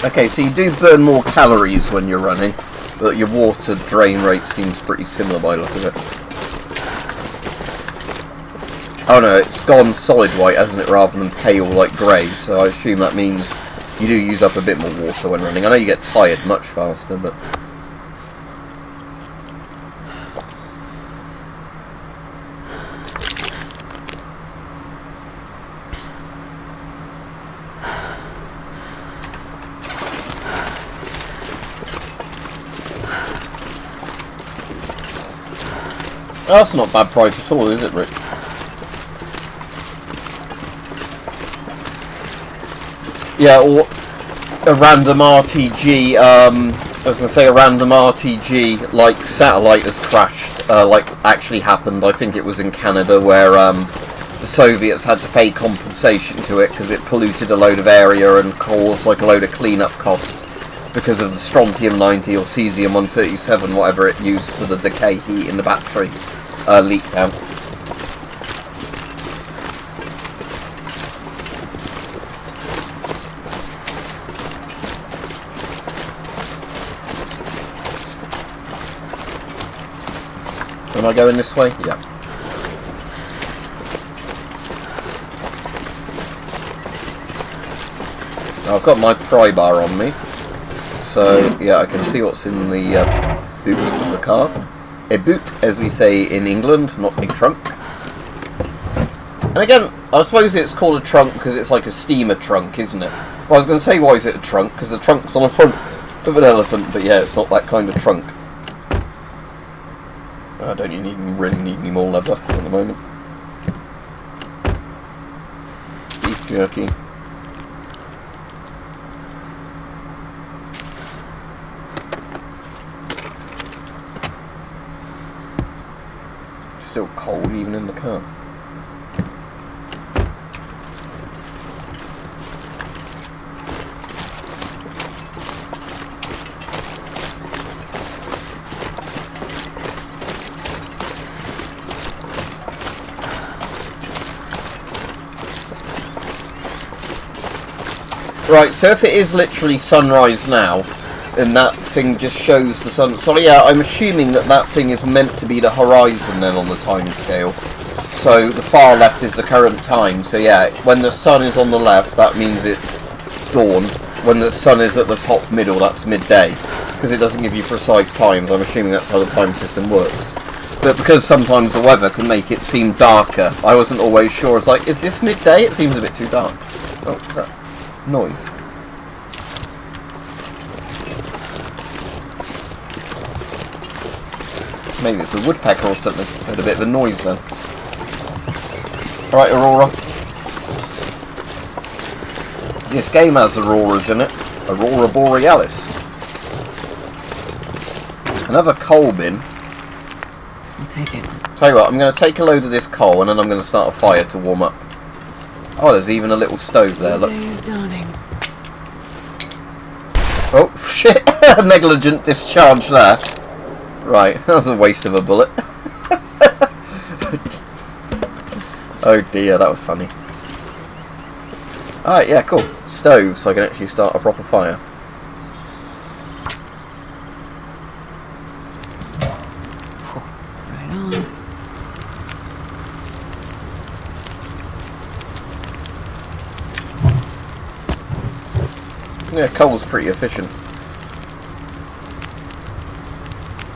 Okay, so you do burn more calories when you're running, but your water drain rate seems pretty similar by the look of it. Oh no, it's gone solid white, hasn't it, rather than pale like grey, so I assume that means you do use up a bit more water when running. I know you get tired much faster, but... Oh, that's not a bad price at all, is it, Rick? Yeah, or a random RTG, I was going to say a random RTG, like Satellite has crashed, like actually happened. I think it was in Canada, where the Soviets had to pay compensation to it because it polluted a load of area and caused like a load of cleanup cost because of the strontium-90 or cesium-137, whatever it used for the decay heat in the battery, leaked out. Am I going this way? Yeah. I've got my pry bar on me, so yeah, I can see what's in the boot of the car. A boot, as we say in England, not a trunk. And again, I suppose it's called a trunk because it's like a steamer trunk, isn't it? Well, I was going to say, why is it a trunk? Because the trunk's on the front of an elephant, but yeah, it's not that kind of trunk. I don't really need any more leather at the moment. Beef jerky. Still cold even in the car. Right, so if it is literally sunrise now, and that thing just shows the sun... Sorry, yeah, I'm assuming that that thing is meant to be the horizon then on the time scale. So the far left is the current time. So yeah, when the sun is on the left, that means it's dawn. When the sun is at the top middle, that's midday. Because it doesn't give you precise times. I'm assuming that's how the time system works. But because sometimes the weather can make it seem darker, I wasn't always sure. It's like, is this midday? It seems a bit too dark. Oh, is that noise? Maybe it's a woodpecker or something. Heard a bit of a noise then. Alright, Aurora. This game has auroras in it. Aurora Borealis. Another coal bin. I'll take it. Tell you what, I'm going to take a load of this coal and then I'm going to start a fire to warm up. Oh, there's even a little stove there, look. The day is dawning. Oh, shit! Negligent discharge there. Right, that was a waste of a bullet. Oh dear, that was funny. Alright, yeah, cool. Stove, so I can actually start a proper fire. Right on. Yeah, coal's pretty efficient.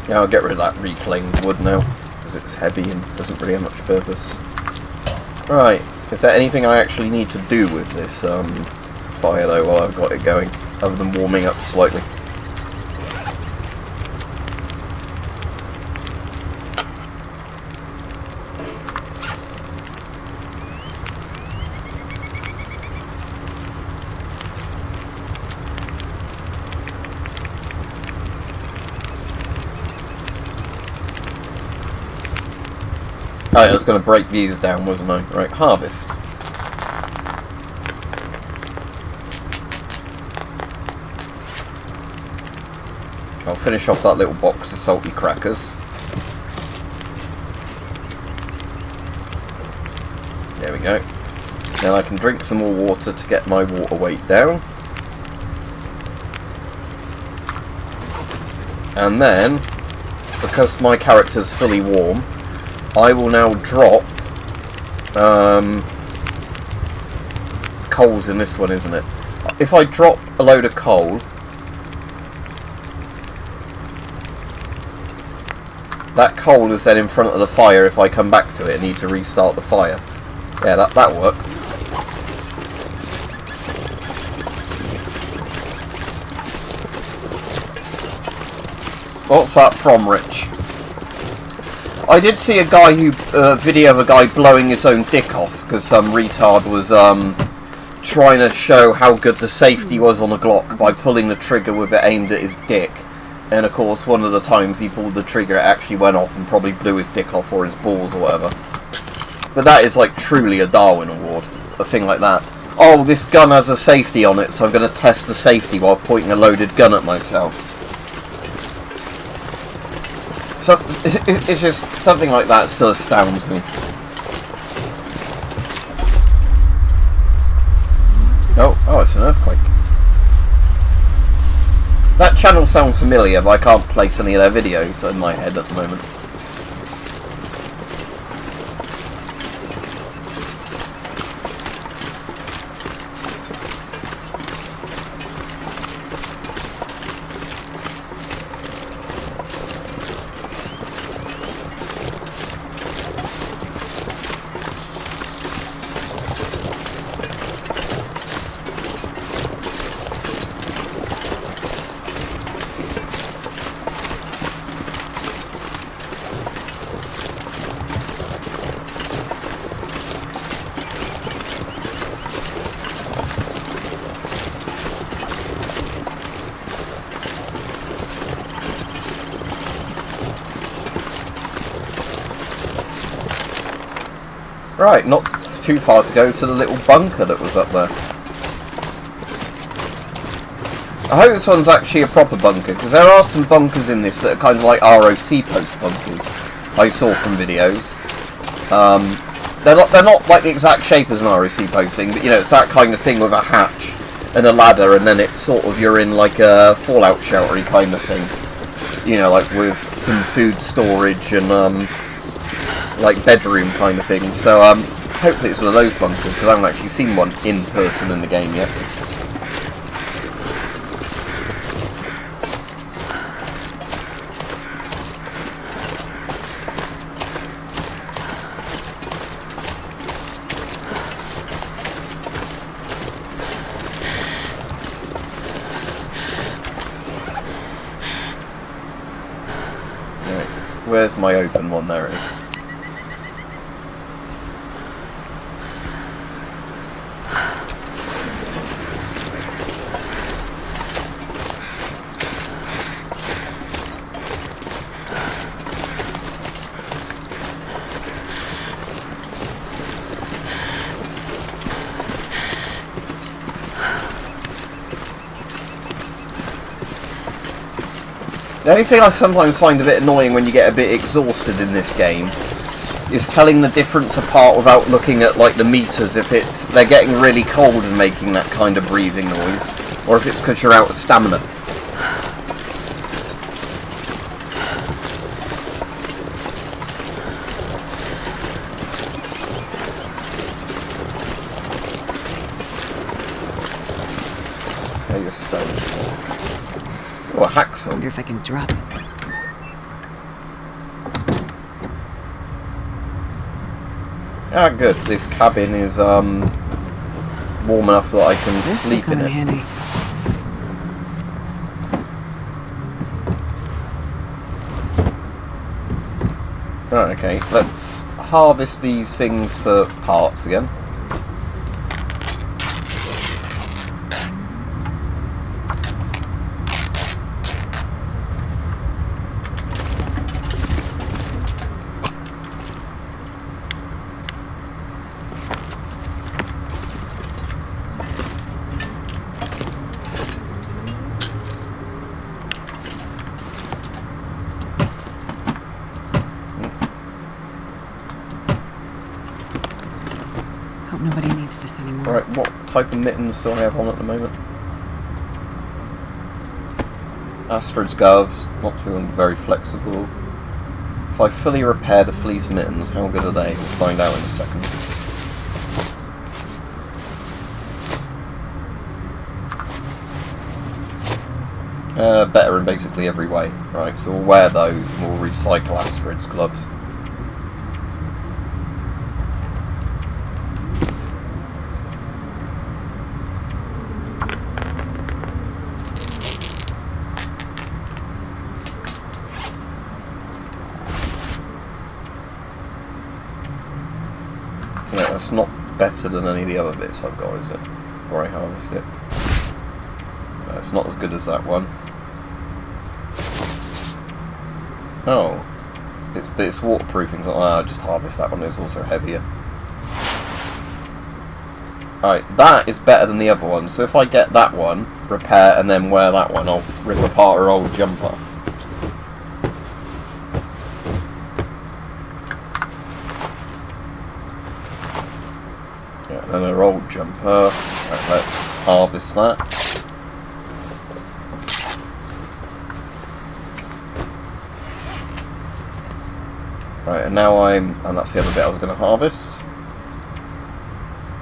Yeah, I'll get rid of that reclaimed wood now, because it's heavy and doesn't really have much purpose. Right, is there anything I actually need to do with this fire though while I've got it going, other than warming up slightly? Oh, yeah, I was going to break these down, wasn't I? Right, harvest. I'll finish off that little box of salty crackers. There we go. Now I can drink some more water to get my water weight down. And then, because my character's fully warm, I will now drop coals in this one, isn't it? If I drop a load of coal, that coal is then in front of the fire. If I come back to it and need to restart the fire. Yeah, that worked. What's that from, Rich? I did see a guy video of a guy blowing his own dick off because some retard was trying to show how good the safety was on a Glock by pulling the trigger with it aimed at his dick. And of course, one of the times he pulled the trigger, it actually went off and probably blew his dick off or his balls or whatever. But that is like truly a Darwin Award, a thing like that. Oh, this gun has a safety on it, so I'm going to test the safety while pointing a loaded gun at myself. So, it's just something like that still astounds me. Oh, it's an earthquake. That channel sounds familiar, but I can't place any of their videos in my head at the moment. Right, not too far to go to the little bunker that was up there. I hope this one's actually a proper bunker, because there are some bunkers in this that are kind of like ROC post bunkers I saw from videos. They're not like the exact shape as an ROC post thing, but you know, it's that kind of thing with a hatch and a ladder, and then it's sort of, you're in like a fallout sheltery kind of thing. You know, like with some food storage and like bedroom kind of thing. So hopefully it's one of those bunkers, because I haven't actually seen one in person in the game yet. Right, where's my open one? There it is. The only thing I sometimes find a bit annoying when you get a bit exhausted in this game is telling the difference apart without looking at like the meters, if they're getting really cold and making that kind of breathing noise, or if it's because you're out of stamina. There's a stone. Oh, a hacksaw. I wonder if I can drop it. Ah, good. This cabin is warm enough that I can This sleep will come in in it. handy. Right, okay. Let's harvest these things for parts again. Hope nobody needs this anymore. Right, what type of mittens do I have on at the moment? Astrid's gloves, not too very flexible. If I fully repair the fleece mittens, how good are they? We'll find out in a second. Better in basically every way. Right, so we'll wear those and we'll recycle Astrid's gloves. Yeah, that's not better than any of the other bits I've got, is it? Before I harvest it. No, it's not as good as that one. Oh. It's waterproofing. I'll just harvest that one, it's also heavier. Alright, that is better than the other one. So if I get that one, repair, and then wear that one, I'll rip apart her old jumper. Yeah, and her old jumper. Right, let's harvest that. Right, and now and that's the other bit I was going to harvest.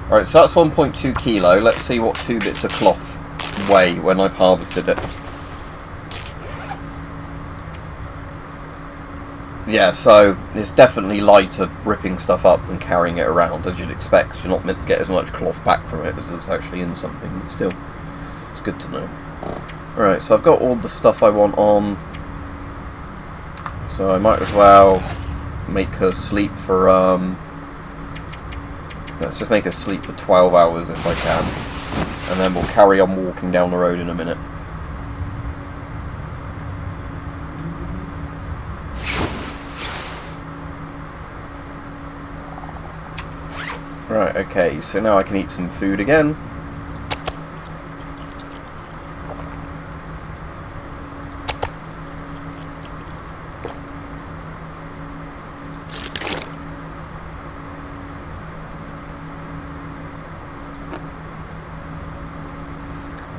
Right, so that's 1.2 kilo. Let's see what 2 bits of cloth weigh when I've harvested it. Yeah, so it's definitely lighter ripping stuff up than carrying it around, as you'd expect. You're not meant to get as much cloth back from it as it's actually in something, but still, it's good to know. Alright, so I've got all the stuff I want on, so I might as well make her sleep for, let's just make her sleep for 12 hours if I can, and then we'll carry on walking down the road in a minute. Right, okay, so now I can eat some food again.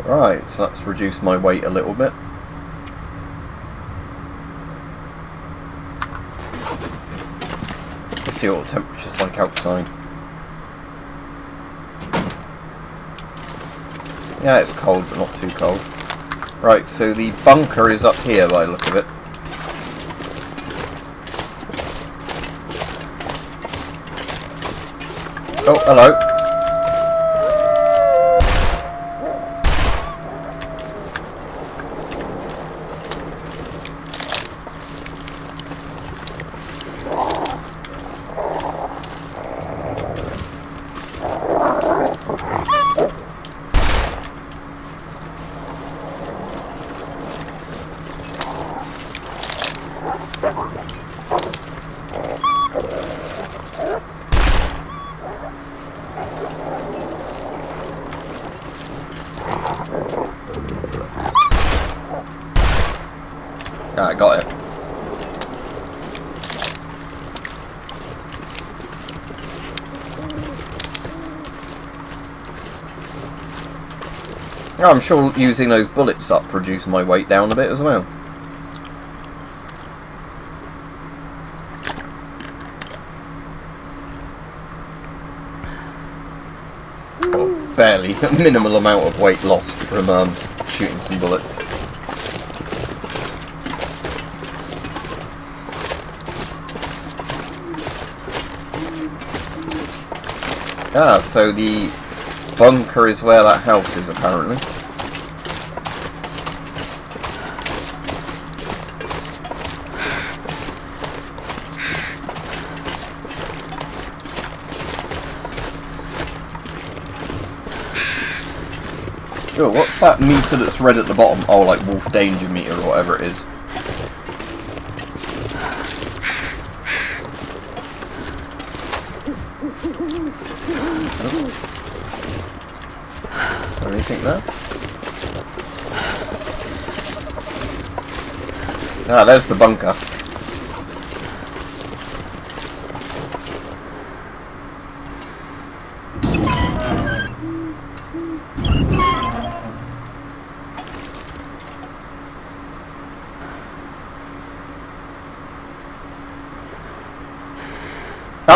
Right, so that's reduced my weight a little bit. Let's see what the temperature's like outside. Yeah, it's cold, but not too cold. Right, so the bunker is up here by the look of it. Oh, hello. Ah, I got it. Oh, I'm sure using those bullets up reduced my weight down a bit as well. Well, barely. A minimal amount of weight lost from shooting some bullets. Ah, so the bunker is where that house is, apparently. Oh, what's that meter that's red at the bottom? Oh, like wolf danger meter or whatever it is. Anything there? Ah, there's the bunker.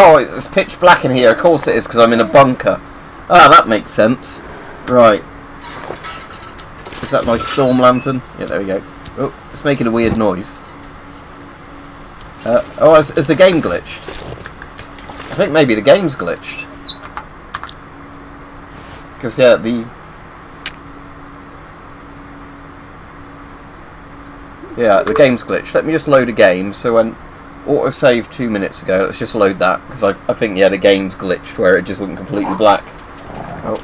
Oh, it's pitch black in here. Of course it is, because I'm in a bunker. Ah, that makes sense. Right. Is that my storm lantern? Yeah, there we go. Oh, it's making a weird noise. Has the game glitched? I think maybe the game's glitched. Because, yeah, the game's glitched. Let me just load a game. So when autosave 2 minutes ago, let's just load that. Because I think, yeah, the game's glitched where it just went completely black. Oh.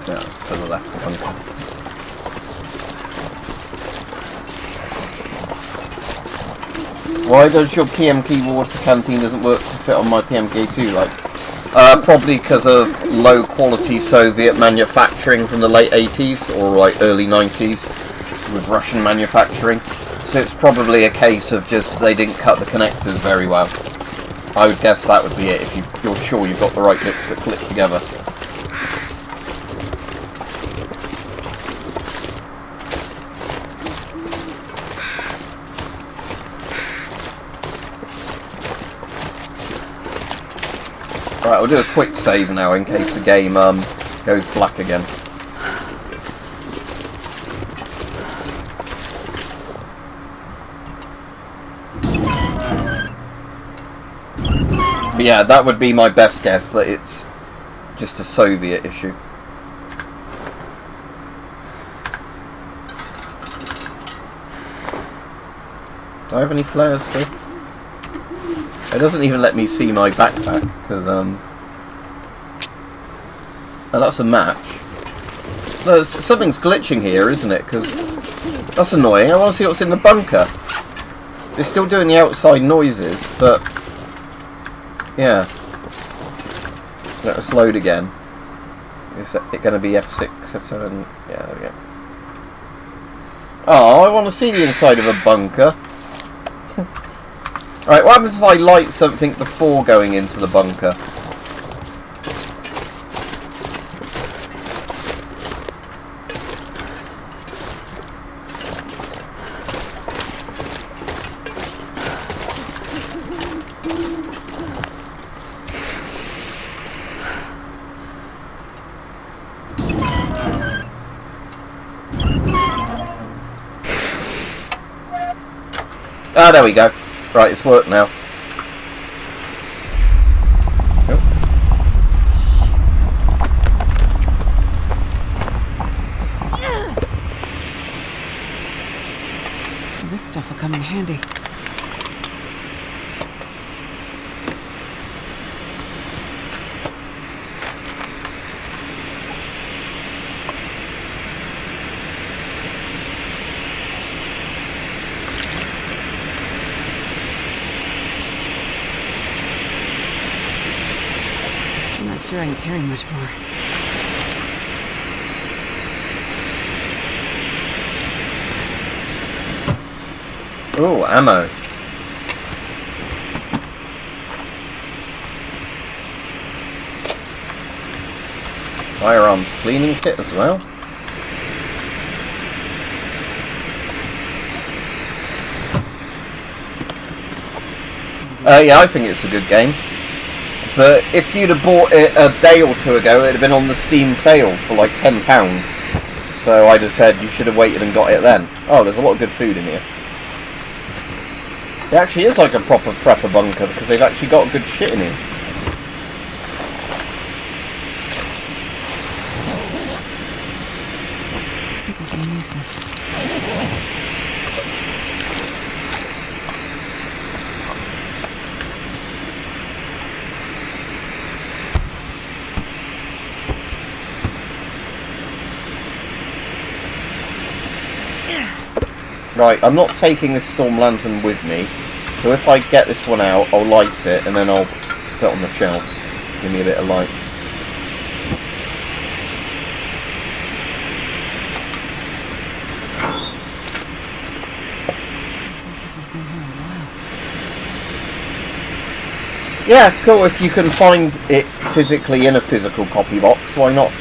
Yeah, it's to the left of the bunker. Why does your PMK water canteen doesn't work to fit on my PMK2? Like, probably because of low quality Soviet manufacturing from the late 80s or like early 90s with Russian manufacturing. So it's probably a case of just they didn't cut the connectors very well. I would guess that would be it if you're sure you've got the right bits that click together. Right, I'll do a quick save now in case the game goes black again. But yeah, that would be my best guess, that it's just a Soviet issue. Do I have any flares still? It doesn't even let me see my backpack, because, oh, that's a match. No, something's glitching here, isn't it? Because that's annoying. I want to see what's in the bunker. It's still doing the outside noises, but yeah. Let us load again. Is it going to be F6, F7? Yeah, there we go. Oh, I want to see the inside of a bunker. Right, what happens if I light something before going into the bunker? Ah, there we go. Right, it's worked now. Oh. This stuff will come in handy. I'm not sure I can carry much more. Oh, ammo. Firearms cleaning kit as well. Yeah, I think it's a good game. But if you'd have bought it a day or two ago, it'd have been on the Steam sale for like £10. So I just said you should have waited and got it then. Oh, there's a lot of good food in here. It actually is like a proper prepper bunker because they've actually got good shit in here. I think we can use this. Right, I'm not taking this storm lantern with me, so So if I get this one out, I'll light it, and then I'll put it on the shelf. Give me a bit of light. Yeah, cool. If you can find it physically in a physical copy box, why not?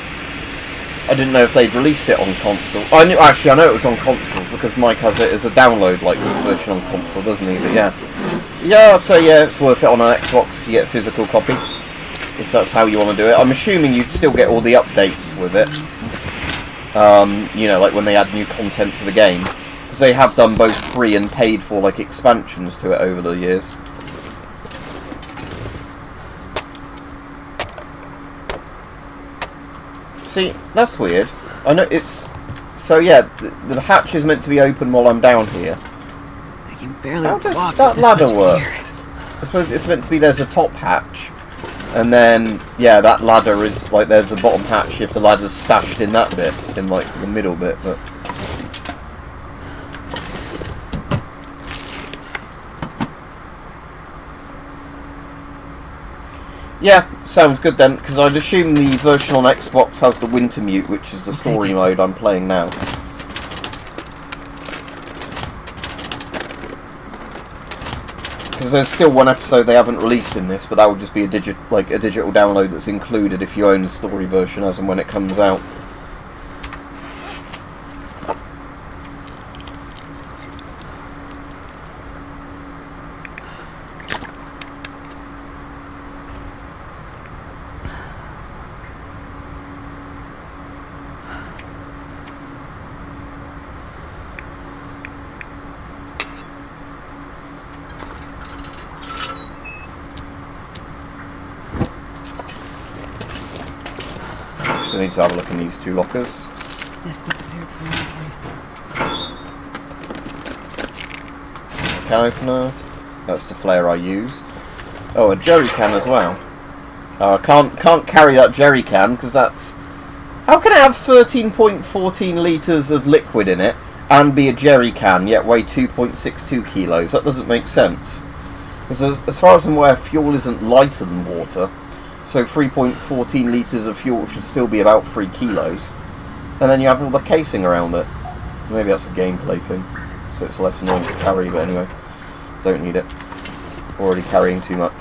I didn't know if they'd released it on console. I know it was on consoles because Mike has it as a download like version on console, doesn't he? But yeah, I'd say it's worth it on an Xbox if you get a physical copy, if that's how you want to do it. I'm assuming you'd still get all the updates with it. You know, like when they add new content to the game, because they have done both free and paid for like expansions to it over the years. See, that's weird. I know it's... So yeah, the hatch is meant to be open while I'm down here. I can barely How does walk that with this ladder much work? gear. I suppose it's meant to be there's a top hatch, and then, yeah, that ladder is, like, there's a bottom hatch if the ladder's stashed in that bit, in, like, the middle bit, but... Yeah, sounds good then, because I'd assume the version on Xbox has the Winter Mute, which is the story mode I'm playing now. Because there's still one episode they haven't released in this, but that will just be a digital download that's included if you own the story version as and when it comes out. So I need to have a look in these two lockers. Yes, be prepared for anything. Can opener. That's the flare I used. Oh, a jerry can as well. Oh, I can't carry that jerry can because that's... How can it have 13.14 litres of liquid in it and be a jerry can yet weigh 2.62 kilos? That doesn't make sense. Because as far as I'm aware, fuel isn't lighter than water. So 3.14 litres of fuel should still be about 3 kilos. And then you have all the casing around it. Maybe that's a gameplay thing. So it's less annoying to carry, but anyway. Don't need it. Already carrying too much.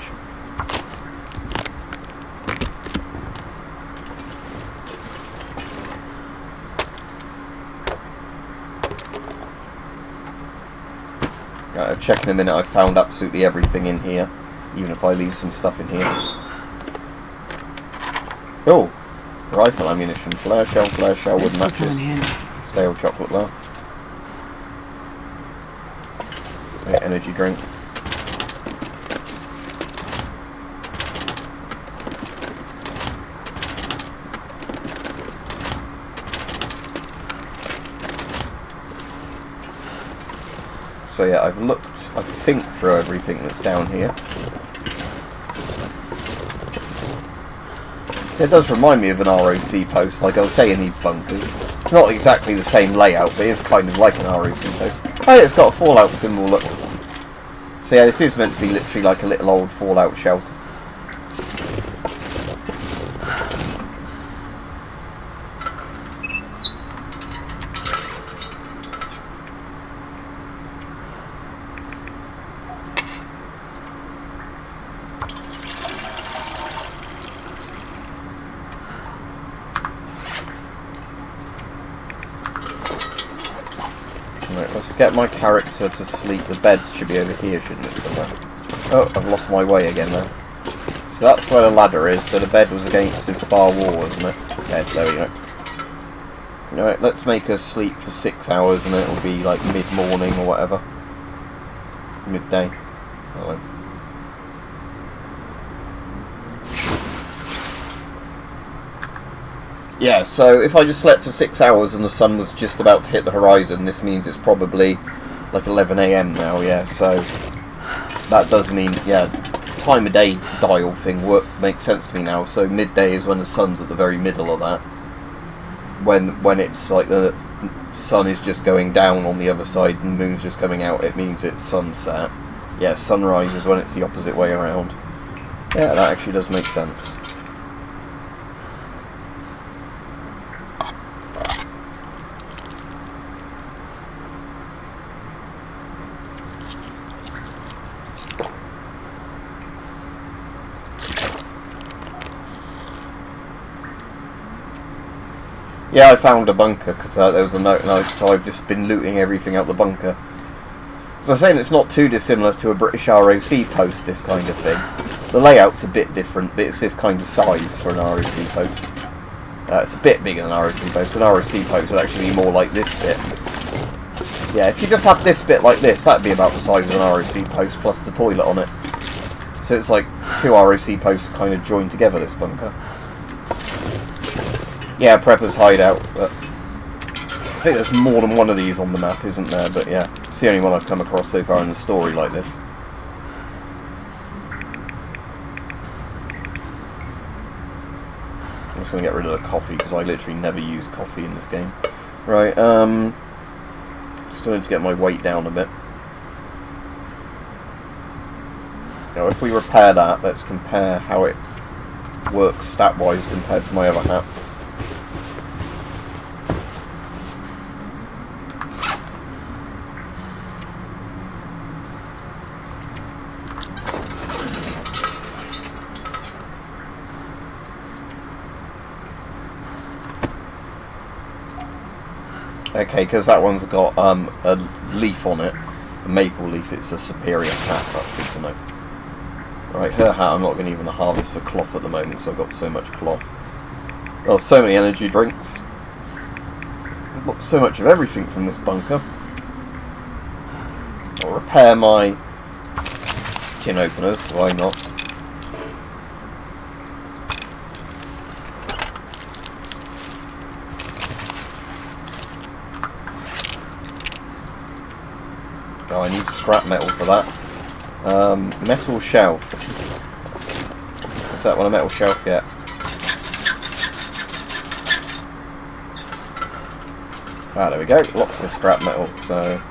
I'll check in a minute. I've found absolutely everything in here. Even if I leave some stuff in here. Oh, rifle ammunition, flare shell, wooden matches, stale chocolate bar, energy drink. So yeah, I've looked, I think, through everything that's down here. It does remind me of an ROC post, like I was saying, these bunkers. Not exactly the same layout, but it's kind of like an ROC post. Oh yeah, it's got a Fallout symbol, look. So yeah, this is meant to be literally like a little old Fallout shelter. Right, let's get my character to sleep. The bed should be over here, shouldn't it, somewhere? Oh, I've lost my way again now. So that's where the ladder is, so the bed was against this far wall, wasn't it? Okay, there we go. Alright, let's make her sleep for 6 hours and it'll be like mid-morning or whatever. Midday. Oh, yeah, so if I just slept for 6 hours and the sun was just about to hit the horizon, this means it's probably like 11 AM now, yeah, so that does mean, yeah, time of day dial thing makes sense to me now, so midday is when the sun's at the very middle of that. When it's like the sun is just going down on the other side and the moon's just coming out, it means it's sunset. Yeah, sunrise is when it's the opposite way around. Yeah, that actually does make sense. Yeah, I found a bunker because there was a note, so I've just been looting everything out the bunker. As I was saying, it's not too dissimilar to a British ROC post, this kind of thing. The layout's a bit different, but it's this kind of size for an ROC post. It's a bit bigger than an ROC post. An ROC post would actually be more like this bit. Yeah, if you just had this bit like this, that'd be about the size of an ROC post plus the toilet on it. So it's like two ROC posts kind of joined together, this bunker. Yeah, Prepper's hideout, but I think there's more than one of these on the map, isn't there? But yeah, it's the only one I've come across so far in the story like this. I'm just going to get rid of the coffee because I literally never use coffee in this game. Right, just going to get my weight down a bit. Now if we repair that, let's compare how it works stat-wise compared to my other hat. Okay, because that one's got a leaf on it, a maple leaf. It's a superior hat. That's good to know. Right, her hat I'm not going to even harvest for cloth at the moment because I've got so much cloth. Oh, so many energy drinks. I've got so much of everything from this bunker. I'll repair my tin openers. Why not? Oh, I need scrap metal for that. Metal shelf. Is that one a metal shelf yet? Ah, there we go. Lots of scrap metal. So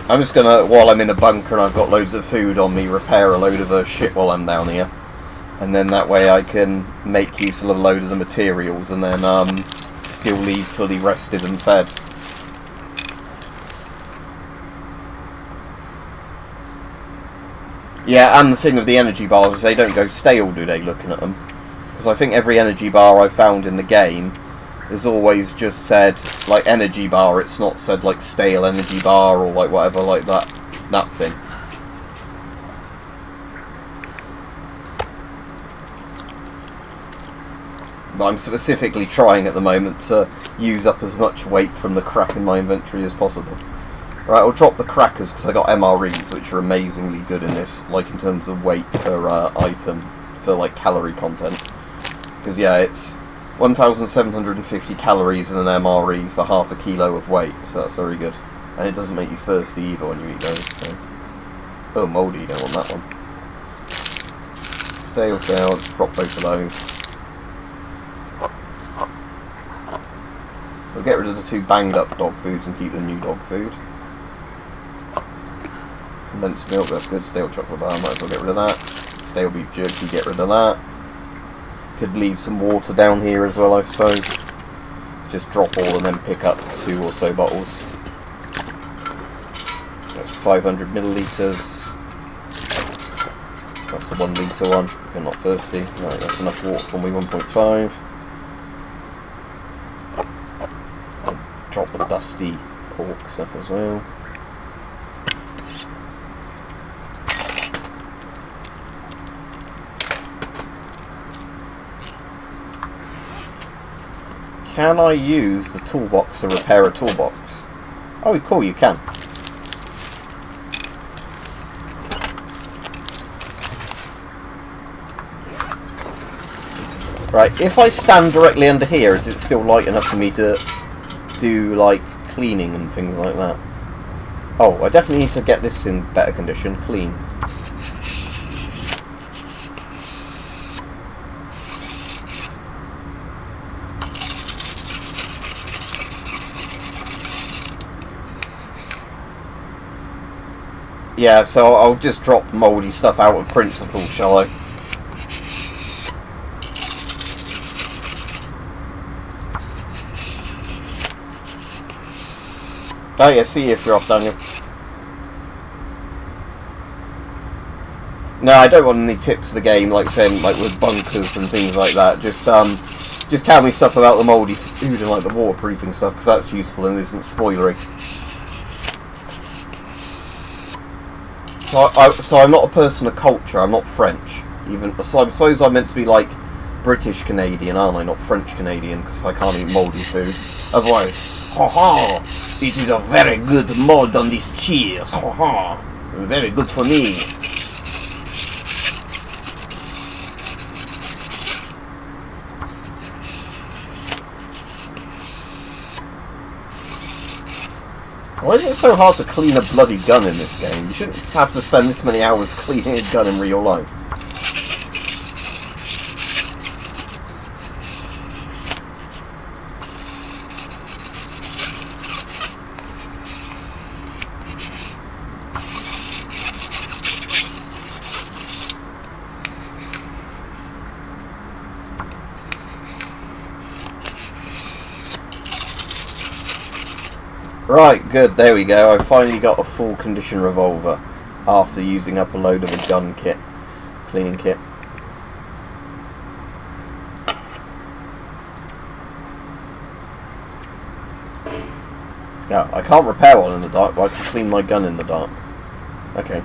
I'm just gonna, while I'm in a bunker and I've got loads of food on me, repair a load of shit while I'm down here, and then that way I can make use of a load of the materials, and then still leave fully rested and fed. Yeah, and the thing of the energy bars is they don't go stale, do they, looking at them? Because I think every energy bar I found in the game has always just said, like, energy bar. It's not said, like, stale energy bar or, like, whatever, like that thing. But I'm specifically trying at the moment to use up as much weight from the crap in my inventory as possible. Right, I'll drop the crackers because I got MREs, which are amazingly good in this, like in terms of weight per item for like calorie content. Because yeah, it's 1,750 calories in an MRE for half a kilo of weight, so that's very good. And it doesn't make you thirsty either when you eat those. So. Oh, mouldy, you don't want that one. Stale, let's drop both of those. We'll get rid of the two banged up dog foods and keep the new dog food. Condensed milk, that's good. Stale chocolate bar, might as well get rid of that. Stale beef jerky, get rid of that. Could leave some water down here as well, I suppose. Just drop all and then pick up 2 or so bottles. That's 500 millilitres. That's the 1 litre one. You're not thirsty. Right, that's enough water for me, 1.5. I'll drop the dusty pork stuff as well. Can I use the toolbox to repair a toolbox? Oh, cool, you can. Right, if I stand directly under here, is it still light enough for me to do, like, cleaning and things like that? Oh, I definitely need to get this in better condition. Clean. Yeah, so I'll just drop mouldy stuff out of principle, shall I? Oh yeah, see you if you're off, Daniel. No, I don't want any tips of the game, like saying, like with bunkers and things like that. Just tell me stuff about the mouldy food and like the waterproofing stuff, because that's useful and isn't spoilery. So I'm not a person of culture. I'm not French. Even so, I suppose I'm meant to be like British Canadian, aren't I? Not French Canadian, because if I can't eat mouldy food, otherwise, ha ha! It is a very good mold on this cheese. Ha ha! Very good for me. Why is it so hard to clean a bloody gun in this game? You shouldn't have to spend this many hours cleaning a gun in real life. Right, good, there we go. I finally got a full condition revolver after using up a load of a gun kit, cleaning kit. Yeah, I can't repair one in the dark, but I can clean my gun in the dark. Okay,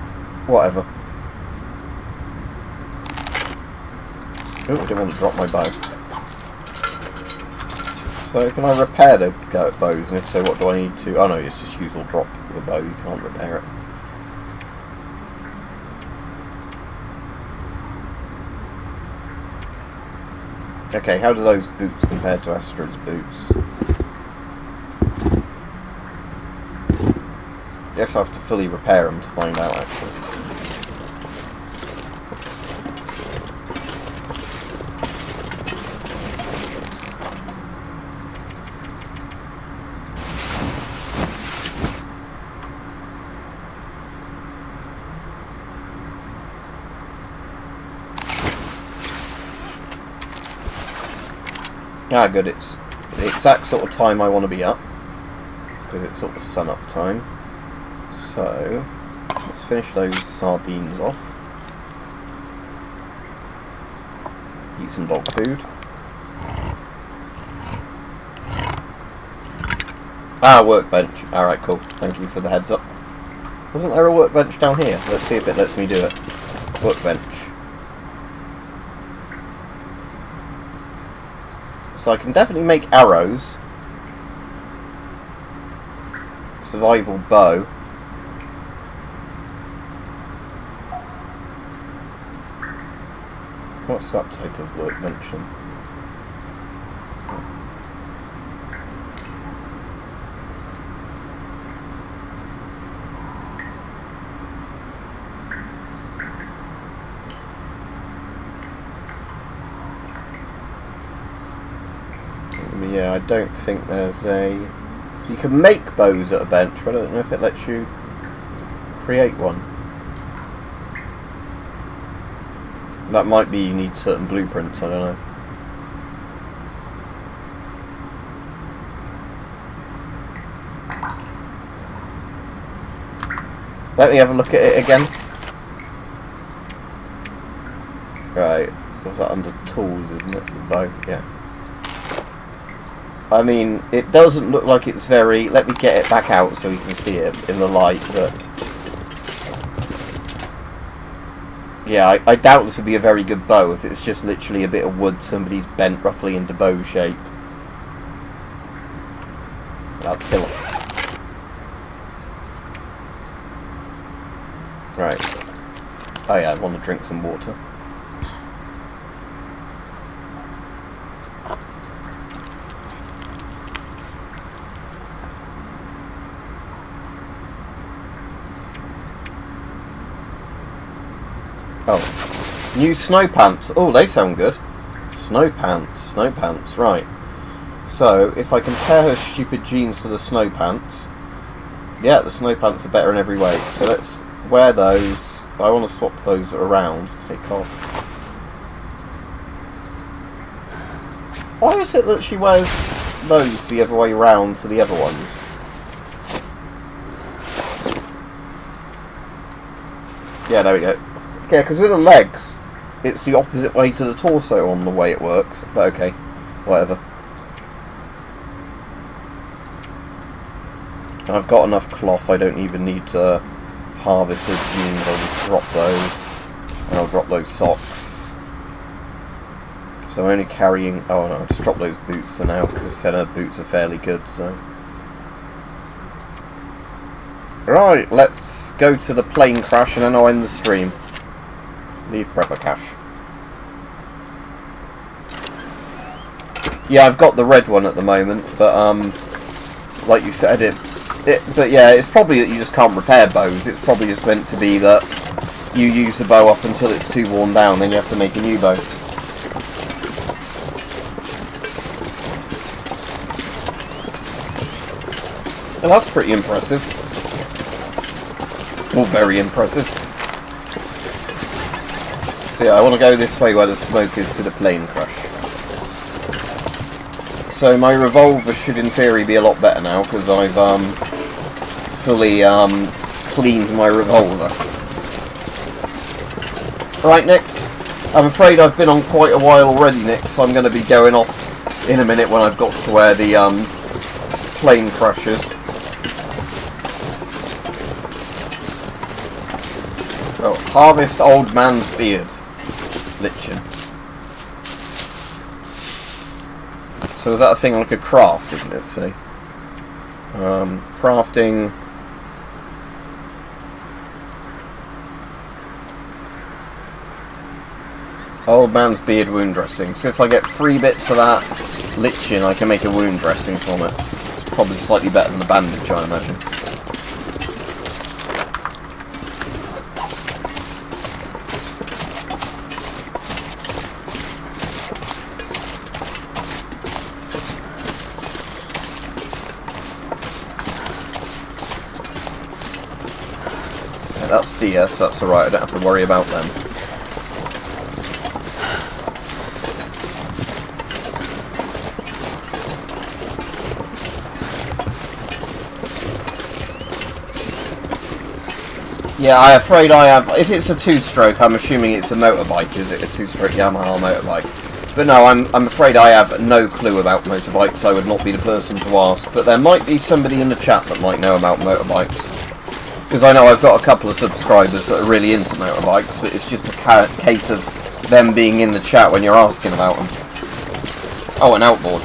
whatever. Oh, I didn't want to drop my bow. So can I repair the bows, and if so, what do I need to... Oh no, it's just use or drop the bow, you can't repair it. Okay, how do those boots compare to Astrid's boots? Guess I have to fully repair them to find out, actually. Ah, good, it's the exact sort of time I want to be up. It's because it's sort of sun-up time. So, let's finish those sardines off. Eat some dog food. Ah, workbench. Alright, cool. Thank you for the heads up. Wasn't there a workbench down here? Let's see if it lets me do it. Workbench. So I can definitely make arrows. Survival bow. What's that type of workbench then? Yeah, I don't think there's a... So you can make bows at a bench, but I don't know if it lets you create one. That might be you need certain blueprints, I don't know. Let me have a look at it again. Right, was that under tools, isn't it? The bow, yeah. I mean, it doesn't look like it's very... Let me get it back out so you can see it in the light, but... Yeah, I doubt this would be a very good bow if it's just literally a bit of wood somebody's bent roughly into bow shape. I'll kill it. Right. Oh yeah, I want to drink some water. Oh, new snow pants. Oh, they sound good. Snow pants, right. So, if I compare her stupid jeans to the snow pants, yeah, the snow pants are better in every way. So let's wear those. I want to swap those around. Take off. Why is it that she wears those the other way round to the other ones? Yeah, there we go. Okay, because with the legs, it's the opposite way to the torso on the way it works. But okay, whatever. And I've got enough cloth, I don't even need to harvest those jeans, I'll just drop those. And I'll drop those socks. So I'm only carrying... oh no, I'll just drop those boots for now, because I said her boots are fairly good, so... Right, let's go to the plane crash and then I'll end the stream. Leave prepper cache. Yeah, I've got the red one at the moment, but like you said, but yeah, it's probably that you just can't repair bows. It's probably just meant to be that you use the bow up until it's too worn down, then you have to make a new bow. Well, that's pretty impressive. Well, very impressive. So yeah, I want to go this way where the smoke is to the plane crash. So my revolver should in theory be a lot better now, because I've fully cleaned my revolver. Right, Nick, I'm afraid I've been on quite a while already, Nick, so I'm going to be going off in a minute when I've got to where the plane crashes. Oh, harvest old man's beard. Lichen. So is that a thing like a craft, isn't it? See? Crafting. Old man's beard wound dressing. So if I get 3 bits of that lichen, I can make a wound dressing from it. It's probably slightly better than the bandage, I imagine. That's DS, that's alright, I don't have to worry about them. Yeah, I'm afraid I have... if it's a 2-stroke, I'm assuming it's a motorbike, is it? A 2-stroke Yamaha motorbike. But no, I'm afraid I have no clue about motorbikes, I would not be the person to ask. But there might be somebody in the chat that might know about motorbikes. Because I know I've got a couple of subscribers that are really into motorbikes, but it's just a case of them being in the chat when you're asking about them. Oh, an outboard.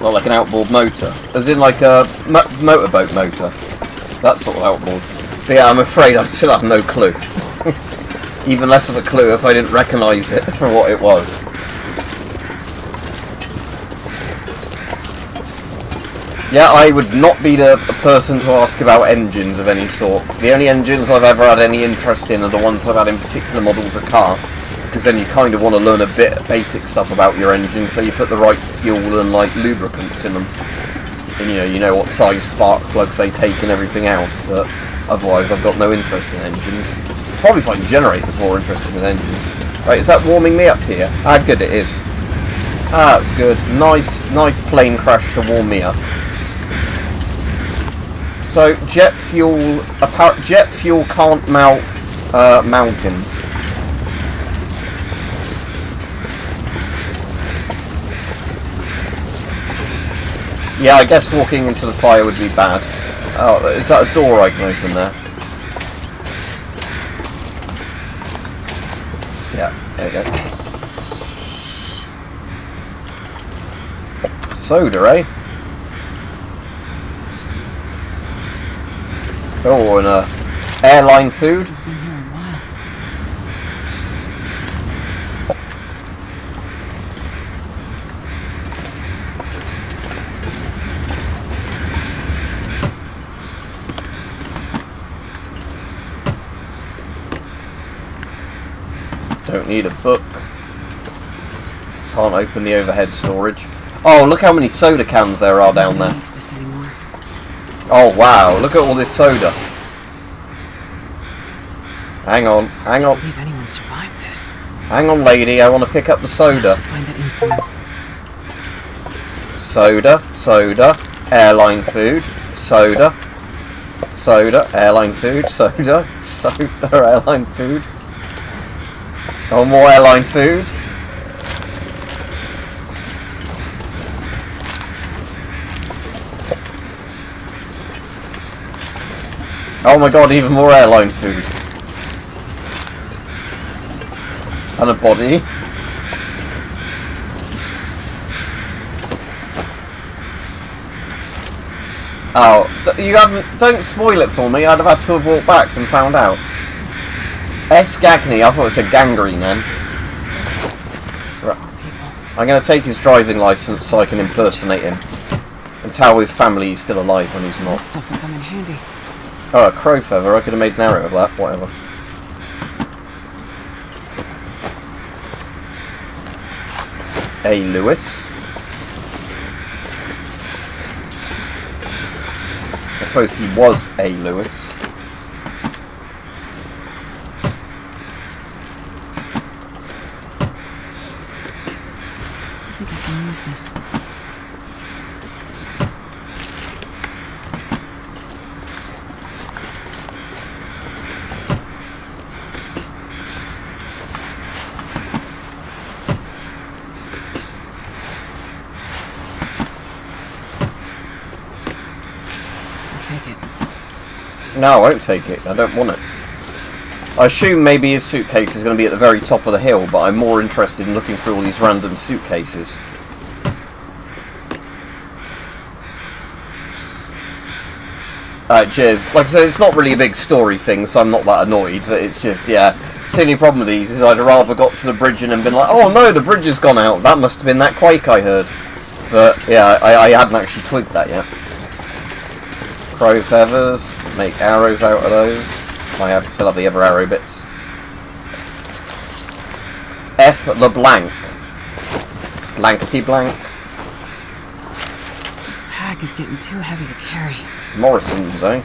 Well, like an outboard motor. As in like a motorboat motor. That sort of outboard. But yeah, I'm afraid I still have no clue. Even less of a clue if I didn't recognise it for what it was. Yeah, I would not be the person to ask about engines of any sort. The only engines I've ever had any interest in are the ones I've had in particular models of car. Because then you kind of want to learn a bit of basic stuff about your engine, so you put the right fuel and like lubricants in them. And you know what size spark plugs they take and everything else, but otherwise I've got no interest in engines. Probably find generators more interesting than engines. Right, is that warming me up here? Ah, good it is. Ah, that's good. Nice plane crash to warm me up. So jet fuel can't melt mountains. Yeah, I guess walking into the fire would be bad. Oh, is that a door I can open there? Yeah, there you go. Soda, eh? Oh, and airline food. This has been here a while. Don't need a book. Can't open the overhead storage. Oh, look how many soda cans there are down there. Nobody needs this anymore. Oh, wow. Look at all this soda. Hang on. Hang I on. can't believe anyone survived this. Hang on, lady. I want to pick up the soda. Find that insulin. Soda. Soda. Airline food. Soda. Soda. Airline food. Soda. Soda. Airline food. Oh, more airline food. Oh my god, even more airline food. And a body. Oh, you haven't... Don't spoil it for me. I'd have had to have walked back and found out. S. Gagney. I thought it said gangrene then. Right. I'm going to take his driving licence so I can impersonate him. And tell his family he's still alive when he's not. This stuff will come in handy. Oh, a crow feather. I could have made an arrow of that. Whatever. A. Lewis. I suppose he was A. Lewis. I think I can use this. No, I won't take it. I don't want it. I assume maybe his suitcase is going to be at the very top of the hill, but I'm more interested in looking through all these random suitcases. Alright, cheers. Like I said, it's not really a big story thing, so I'm not that annoyed, but it's just, yeah. The only problem with these is I'd rather got to the bridge and been like, oh no, the bridge has gone out. That must have been that quake I heard. But, yeah, I hadn't actually twigged that yet. Crow feathers, make arrows out of those. I still have the other arrow bits. F. LeBlanc. Blankety blank. This pack is getting too heavy to carry. Morrison's, eh?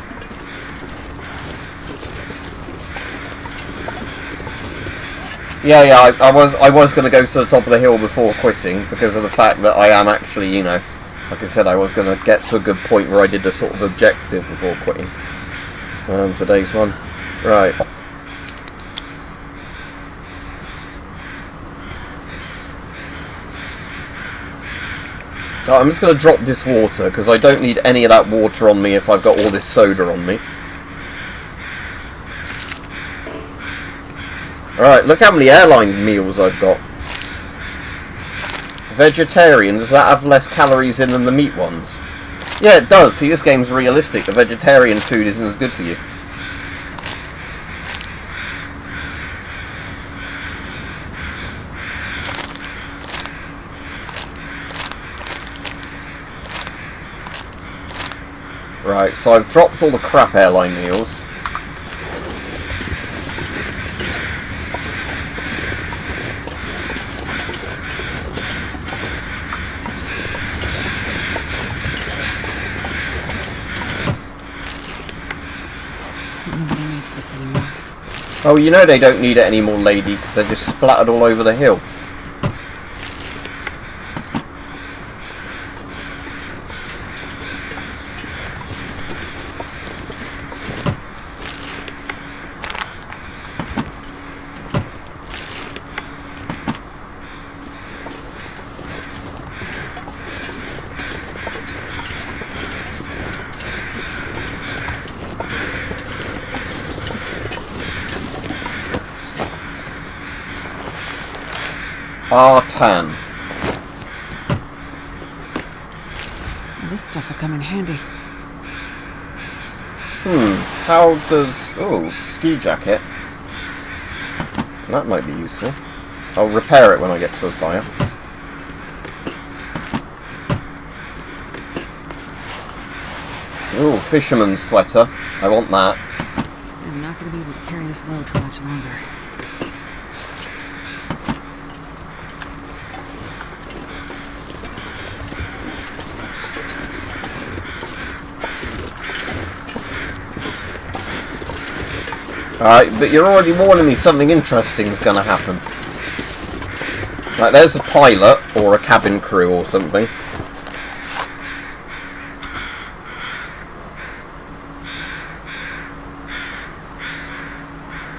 Yeah, I was going to go to the top of the hill before quitting because of the fact that I am actually, you know, like I said, I was going to get to a good point where I did the sort of objective before quitting. Today's one. Right. I'm just going to drop this water because I don't need any of that water on me if I've got all this soda on me. Alright, look how many airline meals I've got. Vegetarian, does that have less calories in than the meat ones? Yeah, it does. See, this game's realistic. The vegetarian food isn't as good for you. Right, so I've dropped all the crap airline meals. Nobody needs this anymore. Oh, you know they don't need it anymore, lady, because they're just splattered all over the hill. Artan. This stuff will come in handy. How does... Oh, ski jacket. That might be useful. I'll repair it when I get to a fire. Ooh, fisherman's sweater. I want that. I'm not going to be able to carry this load for much longer. Alright, but you're already warning me something interesting's gonna happen. Like, there's a pilot, or a cabin crew, or something.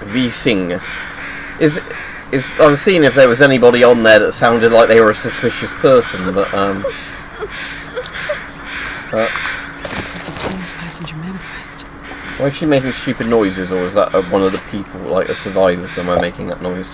V-Sing. I was seeing if there was anybody on there that sounded like they were a suspicious person, but, Looks like the Plane's passenger manifest. why is she making stupid noises, or is that one of the people, like a survivor somewhere, making that noise?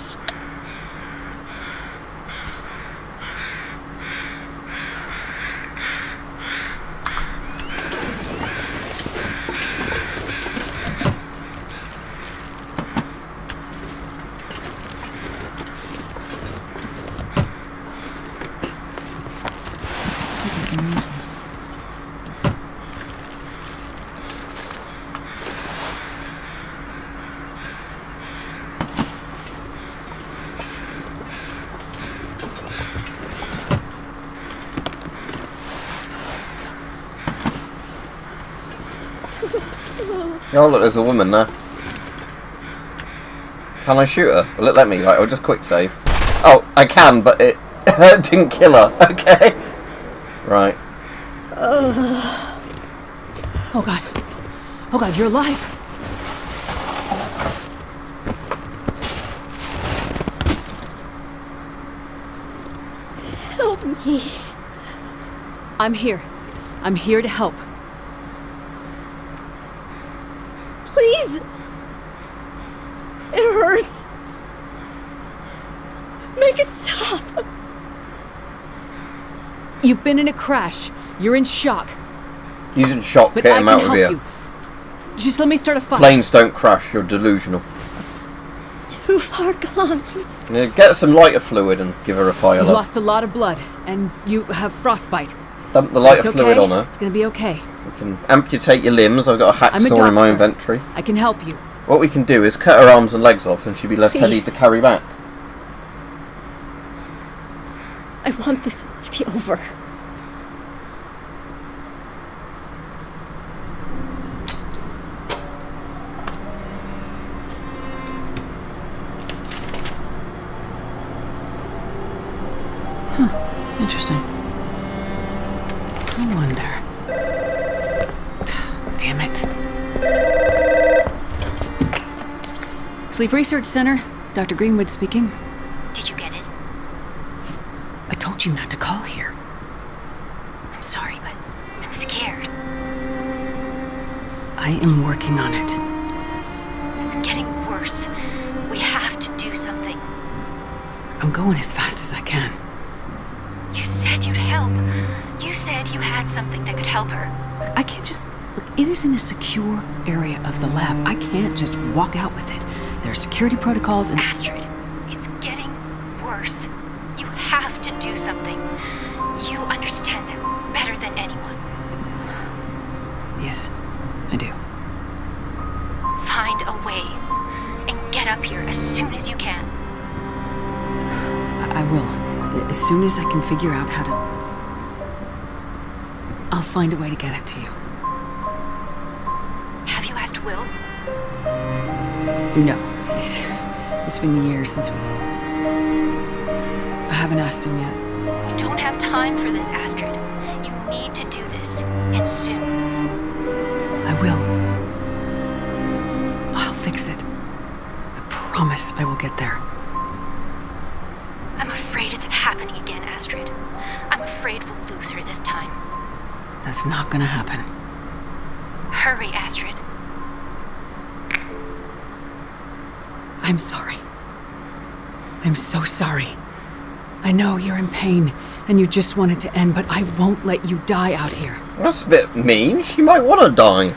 I can use this. Oh look, there's a woman there. Can I shoot her? Will it let me? Right, I'll just quick save. Oh, I can, but it didn't kill her. Okay. Right. Oh god. Oh god, you're alive. Help me. I'm here. I'm here to help. Please. It hurts. Make it stop. You've been in a crash. You're in shock. He's in shock. But Get I him can out of help here. you. Just let me start a fire. Planes don't crash. You're delusional. Too far gone. Yeah, get some lighter fluid and give her a fire. You've Love. lost a lot of blood, and you have frostbite. Dump the lighter It's fluid okay. on her. It's gonna be okay. We can amputate your limbs. I've got a I'm a hacksaw in my doctor. inventory. I can help you. What we can do is cut her arms and legs off, and she'll be less heavy Please. to carry back. I want this to be over. Interesting. I wonder. Damn it. Sleep Research Center. Dr. Greenwood speaking. Did you get it? I told you not to call here. I'm sorry, but I'm scared. I am working on it. It's getting worse. We have to do something. I'm going as fast as I can. You said you'd help. You said you had something that could help her. I can't just... Look, it is in a secure area of the lab. I can't just walk out with it. There are security protocols and... Astrid, it's getting worse. You have to do something. You understand that better than anyone. Yes, I do. Find a way and get up here as soon as you can. I will. As soon as I can figure out how to... I'll find a way to get it to you. Have you asked Will? No. It's been years since we... I haven't asked him yet. You don't have time for this, Astrid. You need to do this, and soon. I will. I'll fix it. I promise I will get there. I'm afraid it's happening again, Astrid. I'm afraid we'll lose her this time. That's not gonna happen. Hurry, Astrid. I'm sorry. I'm so sorry. I know you're in pain, and you just want it to end, but I won't let you die out here. That's a bit mean. She might want to die.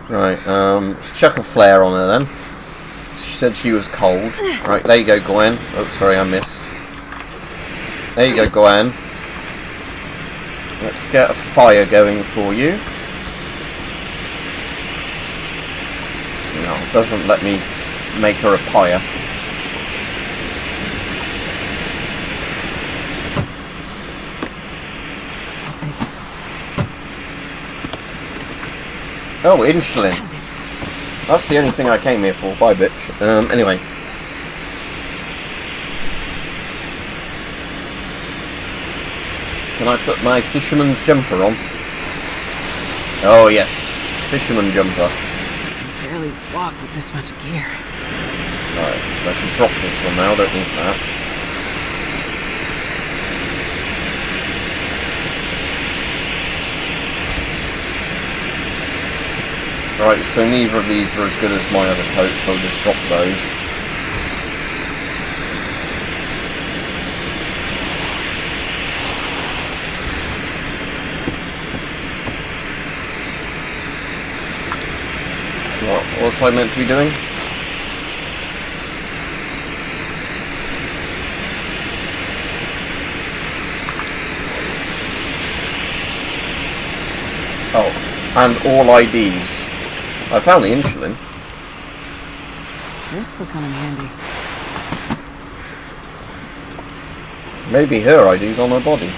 Right, let's chuck a flare on her then. She said she was cold. Right, there you go, Gwen. Oh, sorry, I missed. There you go, Gwen. Let's get a fire going for you. No, it doesn't let me make her a pyre. I'll take it. Oh, insulin. Found it. That's the only thing I came here for. Bye, bitch. Anyway. Can I put my fisherman's jumper on? Oh, yes. Fisherman jumper. I barely walk with this much gear. Right, so I can drop this one now. Don't need that. Right, so neither of these are as good as my other coats, so I'll just drop those. What was I meant to be doing? Oh, and all IDs. I found the insulin. This'll come in handy. Maybe her ID's on her body.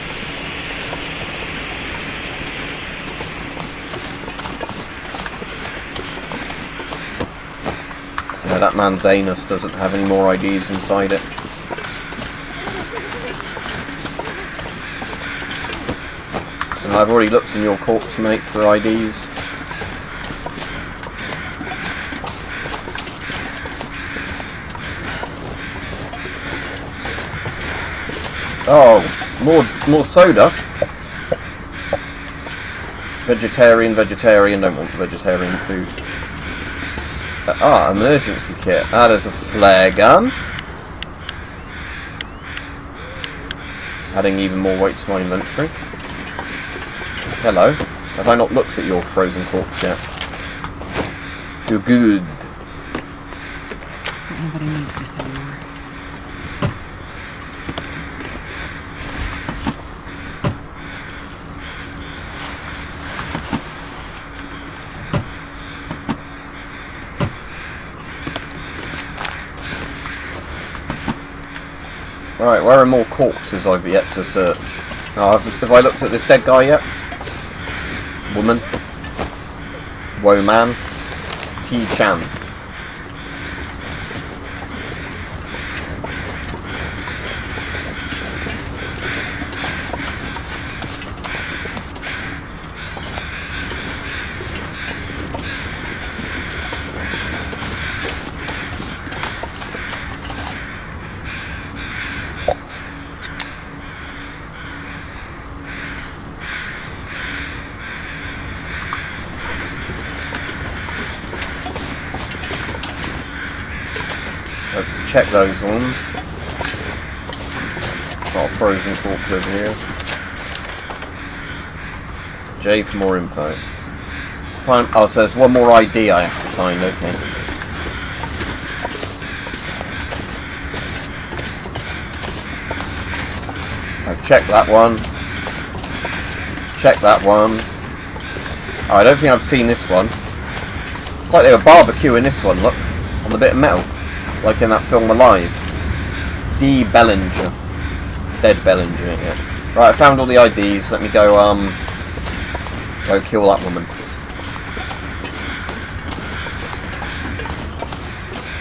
Yeah, that man's anus doesn't have any more IDs inside it. And I've already looked in your corpse, mate, for IDs. Oh, more soda. Vegetarian, don't want vegetarian food. Emergency kit. There's a flare gun. Adding even more weight to my inventory. Hello. Have I not looked at your frozen corpse yet? You're good. But nobody needs this anymore. Right, where are more corpses I've yet to search? Oh, have I looked at this dead guy yet? Woman. Woe man. T-Chan. Let's check those ones. Got a frozen corpse over here. J for more info. Find. Oh, so there's one more ID I have to find. Okay. I've checked that one. Check that one. Oh, I don't think I've seen this one. It's like they were barbecuing this one. Look, on the bit of metal. Like in that film Alive. D. Bellinger. Dead Bellinger, yeah. Right, I found all the IDs. Let me go, go kill that woman.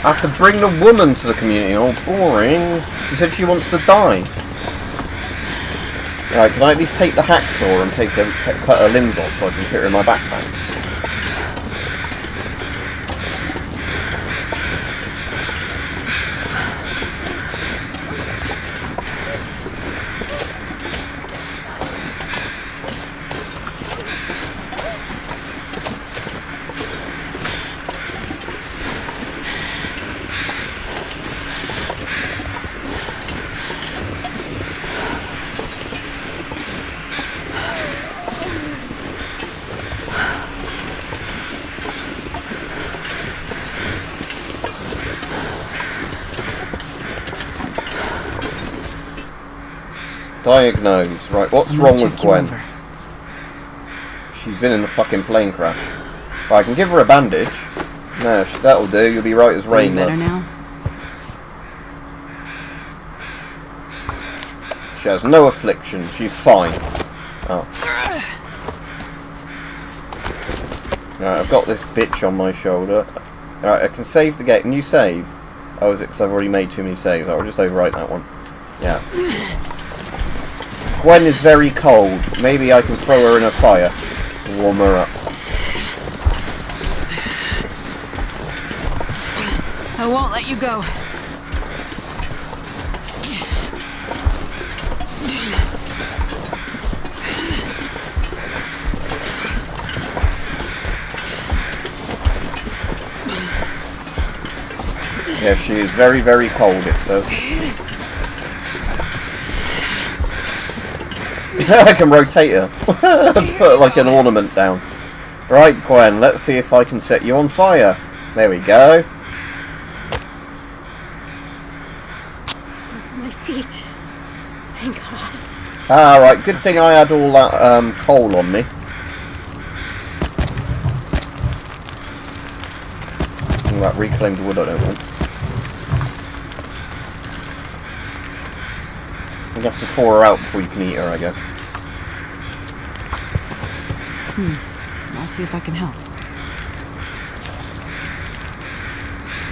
I have to bring the woman to the community. Oh, boring. She said she wants to die. Right, can I at least take the hacksaw and cut her limbs off so I can fit her in my backpack? Diagnose. Right, what's wrong with Gwen? She's been in a fucking plane crash. Right, I can give her a bandage. No, that'll do. You'll be right as rain, better love. now? She has no affliction. She's fine. Oh. Right, I've got this bitch on my shoulder. Alright, I can save the game. Can you save? Oh, is it because I've already made too many saves? I'll just overwrite that one. Yeah. Gwen is very cold. Maybe I can throw her in a fire to warm her up. I won't let you go. Yeah, she is very, very cold, it says. I can rotate her. Put like an ornament down. Right, Gwen, let's see if I can set you on fire. There we go. My feet. Thank God. Alright, good thing I had all that coal on me. All that reclaimed wood I don't want. You have to thaw her out before you can eat her, I guess. I'll see if I can help.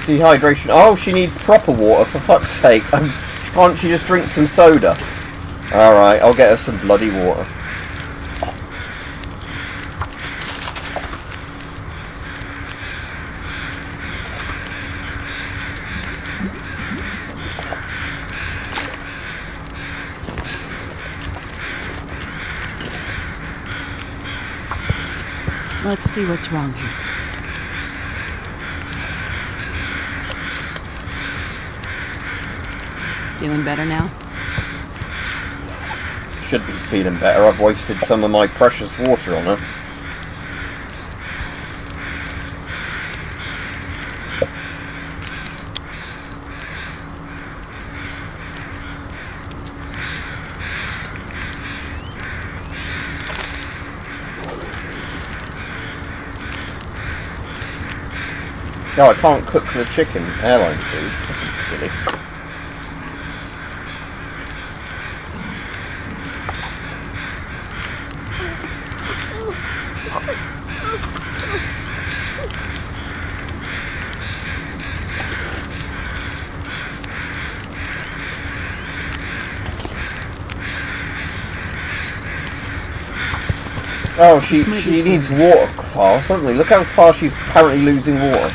Dehydration. Oh, she needs proper water, for fuck's sake. Can't she just drink some soda? Alright, I'll get her some bloody water. Let's see what's wrong here. Feeling better now? Should be feeling better. I've wasted some of my precious water on her. No, I can't cook the chicken. Airline food. That's a bit silly. Oh, she needs water far. Suddenly, look how far she's apparently losing water.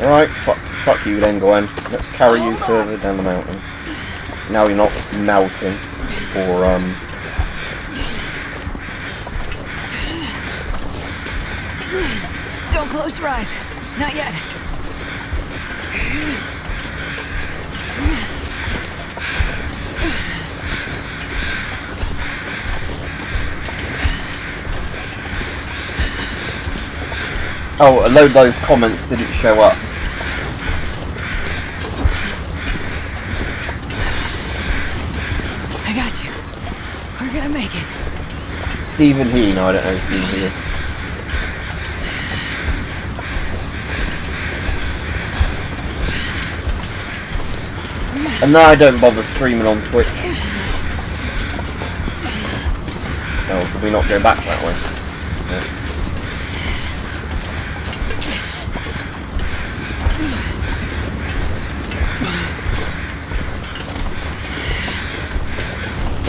Alright, fuck you then, Gwen. Let's carry you further down the mountain. Now you're not melting. Or, Don't close your eyes. Not yet. oh, a load of those comments didn't show up. I got you. We're gonna make it. Stephen He. No, I don't know who Stephen He is. And now I don't bother streaming on Twitch. Oh, can we not go back that way? Yeah.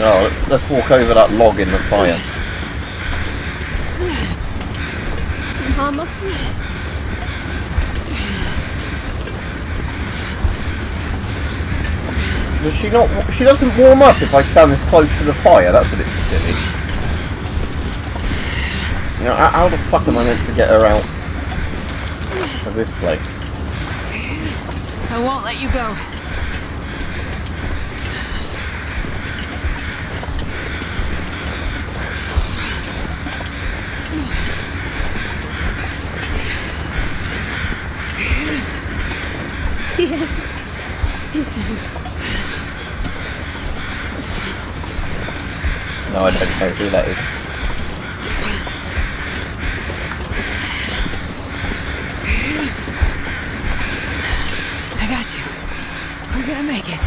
Oh, let's walk over that log in the fire. Mama. Does she not? She doesn't warm up if I stand this close to the fire. That's a bit silly. You know, how the fuck am I meant to get her out of this place? I won't let you go. No, I don't know who that is. I got you. We're gonna make it.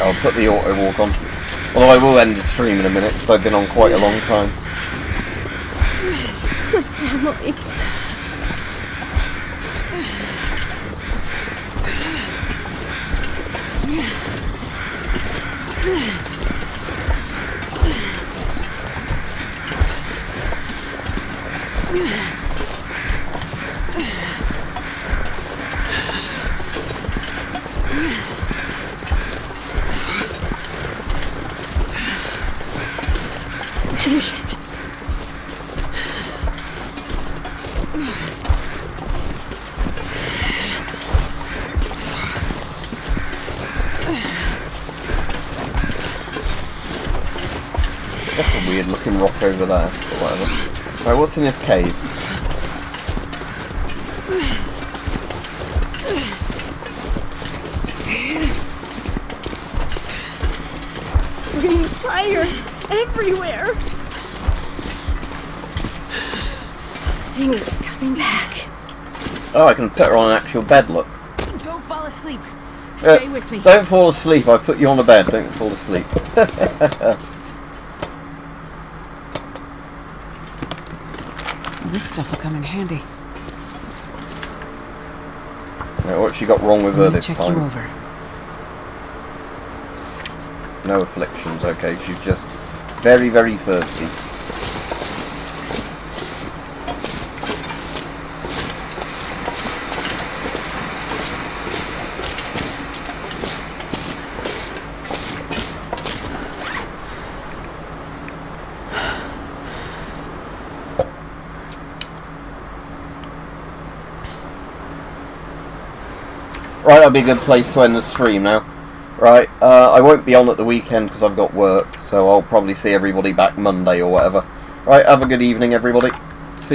I'll put the auto walk on. Although I will end the stream in a minute because I've been on quite a long time. My family. Finish it. That's a weird looking rock over there, or whatever. Right, what's in this cave? Bringing fire everywhere. Thing is coming back. Oh, I can put her on an actual bed, look. Don't fall asleep. Stay with me. Don't fall asleep, I put you on a bed, don't fall asleep. This stuff will come in handy. Right, what's she got wrong with her Let me this check time? you over. No afflictions, okay, she's just very, very thirsty. Right, that'll be a good place to end the stream now. Right, I won't be on at the weekend because I've got work, so I'll probably see everybody back Monday or whatever. Right, have a good evening, everybody.